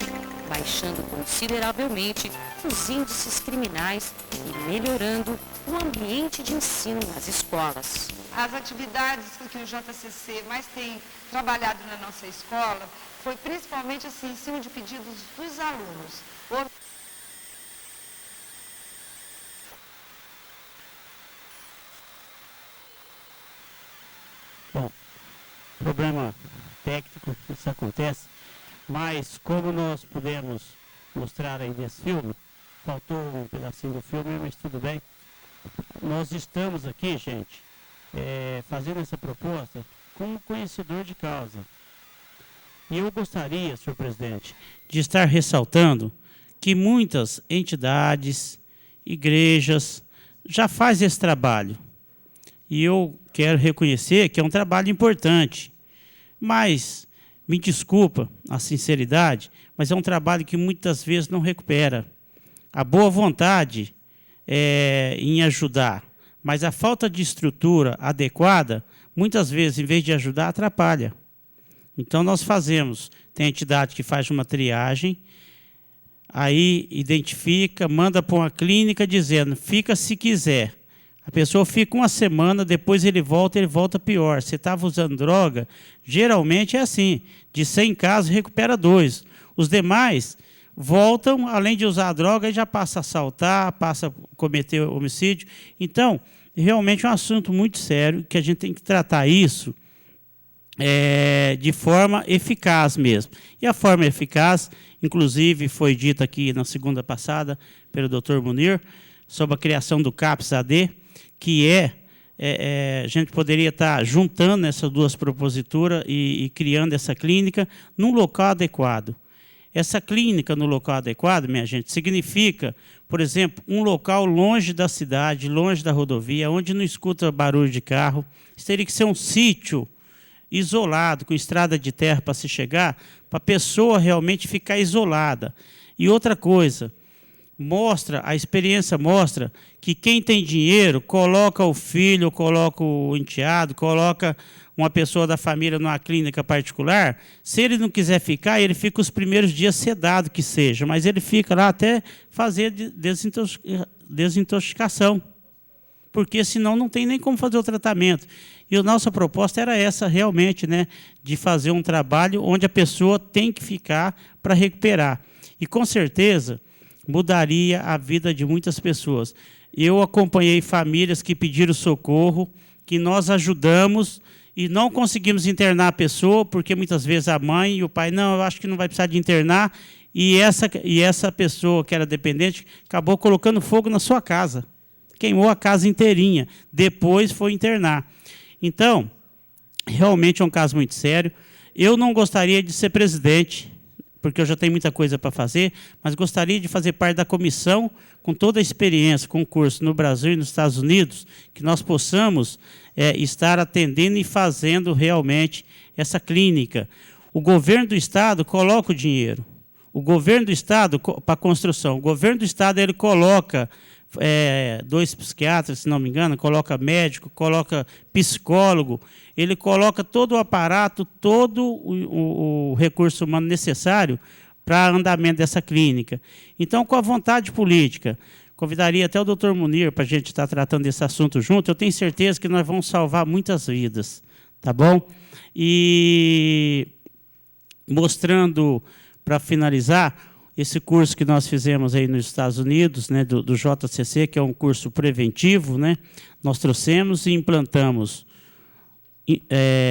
Speaker 14: baixando consideravelmente os índices criminais e melhorando o ambiente de ensino nas escolas.
Speaker 15: As atividades que o JCC mais tem trabalhado na nossa escola foi principalmente assim, em cima de pedidos dos alunos.
Speaker 4: Bom, problema técnico, isso acontece, mas como nós pudemos mostrar aí nesse filme, faltou um pedacinho do filme, mas tudo bem. Nós estamos aqui, gente, fazendo essa proposta como conhecedor de causa. E eu gostaria, senhor presidente, de estar ressaltando que muitas entidades, igrejas, já fazem esse trabalho. E eu quero reconhecer que é um trabalho importante. Mas, me desculpa a sinceridade, mas é um trabalho que muitas vezes não recupera. A boa vontade em ajudar, mas a falta de estrutura adequada, muitas vezes, em vez de ajudar, atrapalha. Então, nós fazemos, tem entidade que faz uma triagem, aí identifica, manda para uma clínica dizendo, fica se quiser. A pessoa fica uma semana, depois ele volta pior. Você estava usando droga, geralmente é assim, de 100 casos, recupera 2. Os demais voltam, além de usar a droga, já passa a assaltar, passa a cometer homicídio. Então, realmente é um assunto muito sério, que a gente tem que tratar isso de forma eficaz mesmo. E a forma eficaz, inclusive, foi dita aqui na segunda passada pelo Dr. Munir, sobre a criação do CAPS-AD, que a gente poderia estar juntando essas duas proposituras e criando essa clínica num local adequado. Essa clínica no local adequado, minha gente, significa, por exemplo, um local longe da cidade, longe da rodovia, onde não escuta barulho de carro. Isso teria que ser um sítio isolado, com estrada de terra para se chegar, para a pessoa realmente ficar isolada. E outra coisa, a experiência mostra que quem tem dinheiro coloca o filho, coloca o enteado, coloca uma pessoa da família numa clínica particular. Se ele não quiser ficar, ele fica os primeiros dias sedado que seja, mas ele fica lá até fazer desintoxicação, porque senão não tem nem como fazer o tratamento. E a nossa proposta era essa realmente, né, de fazer um trabalho onde a pessoa tem que ficar para recuperar. E com certeza mudaria a vida de muitas pessoas. Eu acompanhei famílias que pediram socorro, que nós ajudamos e não conseguimos internar a pessoa, porque muitas vezes a mãe e o pai, não, eu acho que não vai precisar de internar, e essa pessoa que era dependente acabou colocando fogo na sua casa, queimou a casa inteirinha, depois foi internar. Então, realmente é um caso muito sério. Eu não gostaria de ser presidente, porque eu já tenho muita coisa para fazer, mas gostaria de fazer parte da comissão, com toda a experiência, com curso no Brasil e nos Estados Unidos, que nós possamos estar atendendo e fazendo realmente essa clínica. O governo do Estado coloca o dinheiro. O governo do Estado, para a construção, o governo do Estado ele coloca 2 psiquiatras, se não me engano, coloca médico, coloca psicólogo, ele coloca todo o aparato, todo o recurso humano necessário para andamento dessa clínica. Então, com a vontade política, convidaria até o doutor Munir para a gente estar tratando desse assunto junto, eu tenho certeza que nós vamos salvar muitas vidas, tá bom? E mostrando, para finalizar, esse curso que nós fizemos aí nos Estados Unidos, né, do JCC, que é um curso preventivo, né, nós trouxemos e implantamos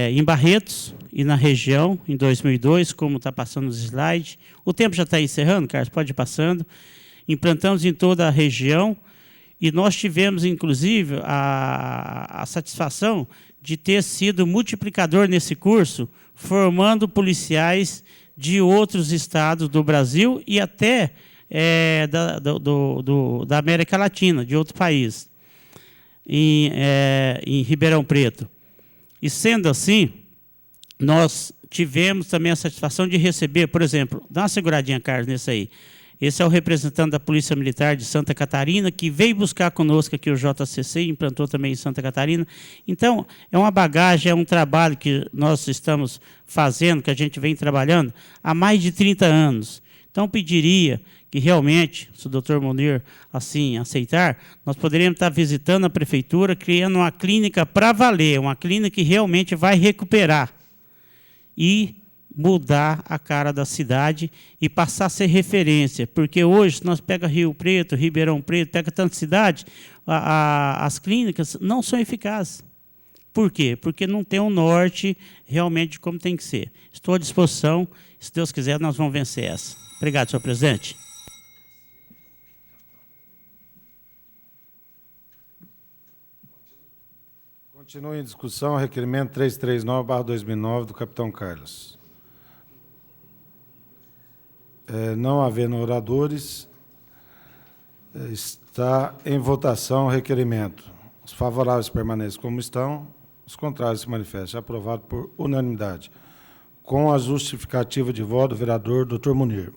Speaker 4: em Barretos e na região, em 2002, como está passando nos slides. O tempo já está encerrando, Carlos, pode ir passando. Implantamos em toda a região e nós tivemos, inclusive, a satisfação de ter sido multiplicador nesse curso, formando policiais de outros estados do Brasil e até da América Latina, de outro país, em Ribeirão Preto. E sendo assim, nós tivemos também a satisfação de receber, por exemplo, dá uma seguradinha, Carlos, nesse aí. Esse é o representante da Polícia Militar de Santa Catarina, que veio buscar conosco aqui o JCC e implantou também em Santa Catarina. Então, é uma bagagem, é um trabalho que nós estamos fazendo, que a gente vem trabalhando há mais de 30 anos. Então, pediria que realmente, se o doutor Munir assim aceitar, nós poderíamos estar visitando a prefeitura, criando uma clínica para valer, uma clínica que realmente vai recuperar e mudar a cara da cidade e passar a ser referência. Porque hoje, se nós pega Rio Preto, Ribeirão Preto, pega tanta cidade, as clínicas não são eficazes. Por quê? Porque não tem um norte realmente de como tem que ser. Estou à disposição, se Deus quiser, nós vamos vencer essa. Obrigado, senhor presidente.
Speaker 2: Continua em discussão o requerimento 339/2009 do capitão Carlos. Não havendo oradores, está em votação o requerimento. Os favoráveis permaneçam como estão, os contrários se manifestem. Aprovado por unanimidade. Com a justificativa de voto do vereador Dr. Munir.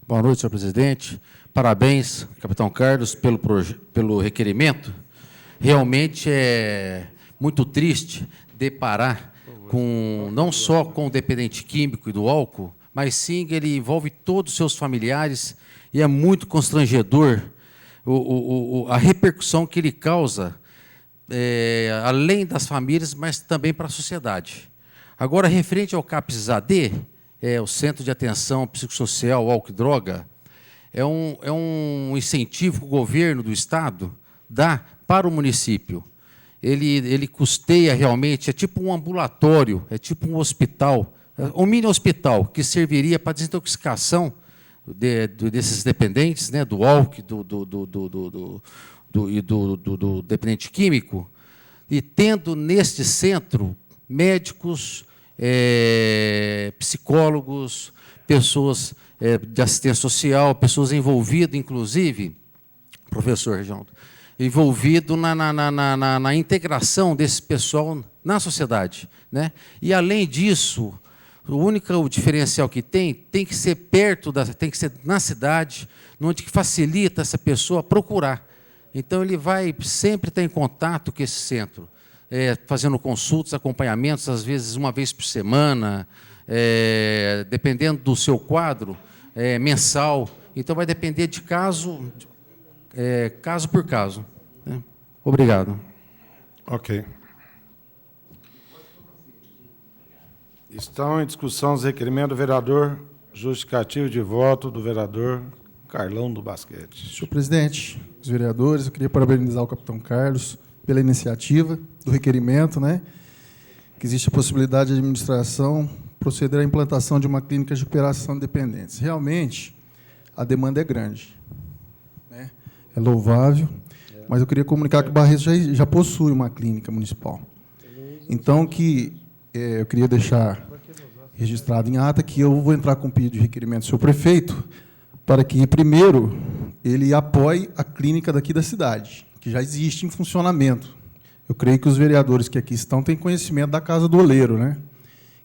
Speaker 6: Boa noite, senhor presidente. Parabéns, capitão Carlos, pelo requerimento. Realmente é muito triste deparar não só com o dependente químico e do álcool, mas sim que ele envolve todos os seus familiares e é muito constrangedor a repercussão que ele causa, além das famílias, mas também para a sociedade. Agora, referente ao CAPS-AD, o Centro de Atenção Psicossocial Álcool e Droga, é um incentivo que o governo do Estado dá para o município. Ele custeia realmente, é tipo um ambulatório, é tipo um hospital, um mini hospital que serviria para desintoxicação desses dependentes, né, do álcool e do dependente químico, e tendo neste centro médicos, psicólogos, pessoas de assistência social, pessoas envolvidas, inclusive, professor Reginaldo, envolvido na integração desse pessoal na sociedade, né? E, além disso, o único diferencial que tem que ser perto, tem que ser na cidade, onde que facilita essa pessoa procurar. Então, ele vai sempre estar em contato com esse centro, fazendo consultas, acompanhamentos, às vezes uma vez por semana, dependendo do seu quadro, mensal. Então, vai depender de caso por caso, né? Obrigado.
Speaker 2: Ok. Estão em discussão os requerimentos do vereador, justificativo de voto do vereador Carlão do Basquete.
Speaker 16: Senhor presidente, os vereadores, eu queria parabenizar o capitão Carlos pela iniciativa do requerimento, né? Que existe a possibilidade de administração proceder à implantação de uma clínica de recuperação de dependentes. Realmente, a demanda é grande, né? É louvável, mas eu queria comunicar que Barretos já possui uma clínica municipal. Então, eu queria deixar registrado em ata que eu vou entrar com um pedido de requerimento do senhor prefeito para que, primeiro, ele apoie a clínica daqui da cidade, que já existe em funcionamento. Eu creio que os vereadores que aqui estão têm conhecimento da Casa do Oleiro, né?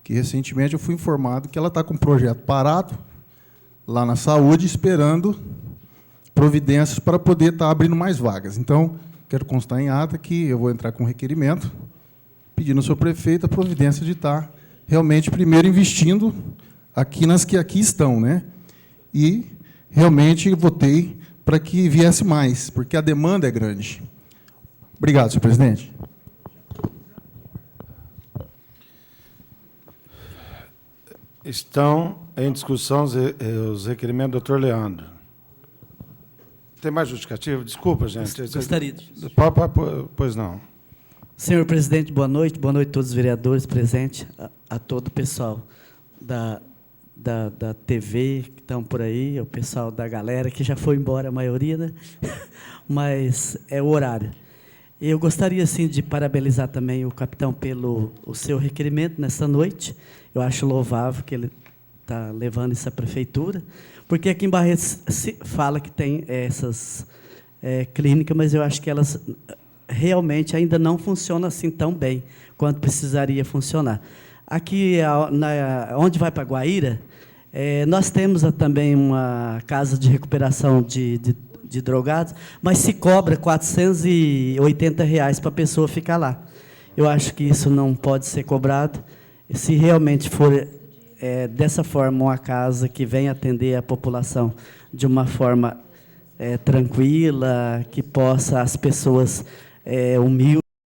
Speaker 16: Que, recentemente, eu fui informado que ela está com um projeto parado lá na saúde, esperando providências para poder estar abrindo mais vagas. Então, quero constar em ata que eu vou entrar com um requerimento pedindo ao senhor prefeito a providência de estar realmente primeiro investindo aqui nas que aqui estão, né? E realmente votei para que viesse mais, porque a demanda é grande. Obrigado, senhor presidente.
Speaker 2: Estão em discussão os requerimentos do doutor Leandro. Tem mais justificativo? Desculpa, gente.
Speaker 17: Gostaria de...
Speaker 2: Pois não.
Speaker 17: Senhor presidente, boa noite a todos os vereadores presentes, a todo o pessoal da TV que estão por aí, o pessoal da galera que já foi embora, a maioria, né? Mas é o horário. Eu gostaria, sim, de parabenizar também o capitão pelo o seu requerimento nessa noite. Eu acho louvável que ele está levando isso à prefeitura, porque aqui em Barretos se fala que tem essas clínicas, mas eu acho que elas realmente ainda não funcionam assim tão bem quanto precisaria funcionar. Aqui, onde vai para Guaíra, nós temos também uma casa de recuperação de drogados, mas se cobra R$ 480 para a pessoa ficar lá. Eu acho que isso não pode ser cobrado. Se realmente for dessa forma uma casa que vem atender a população de uma forma tranquila, que possa as pessoas humildes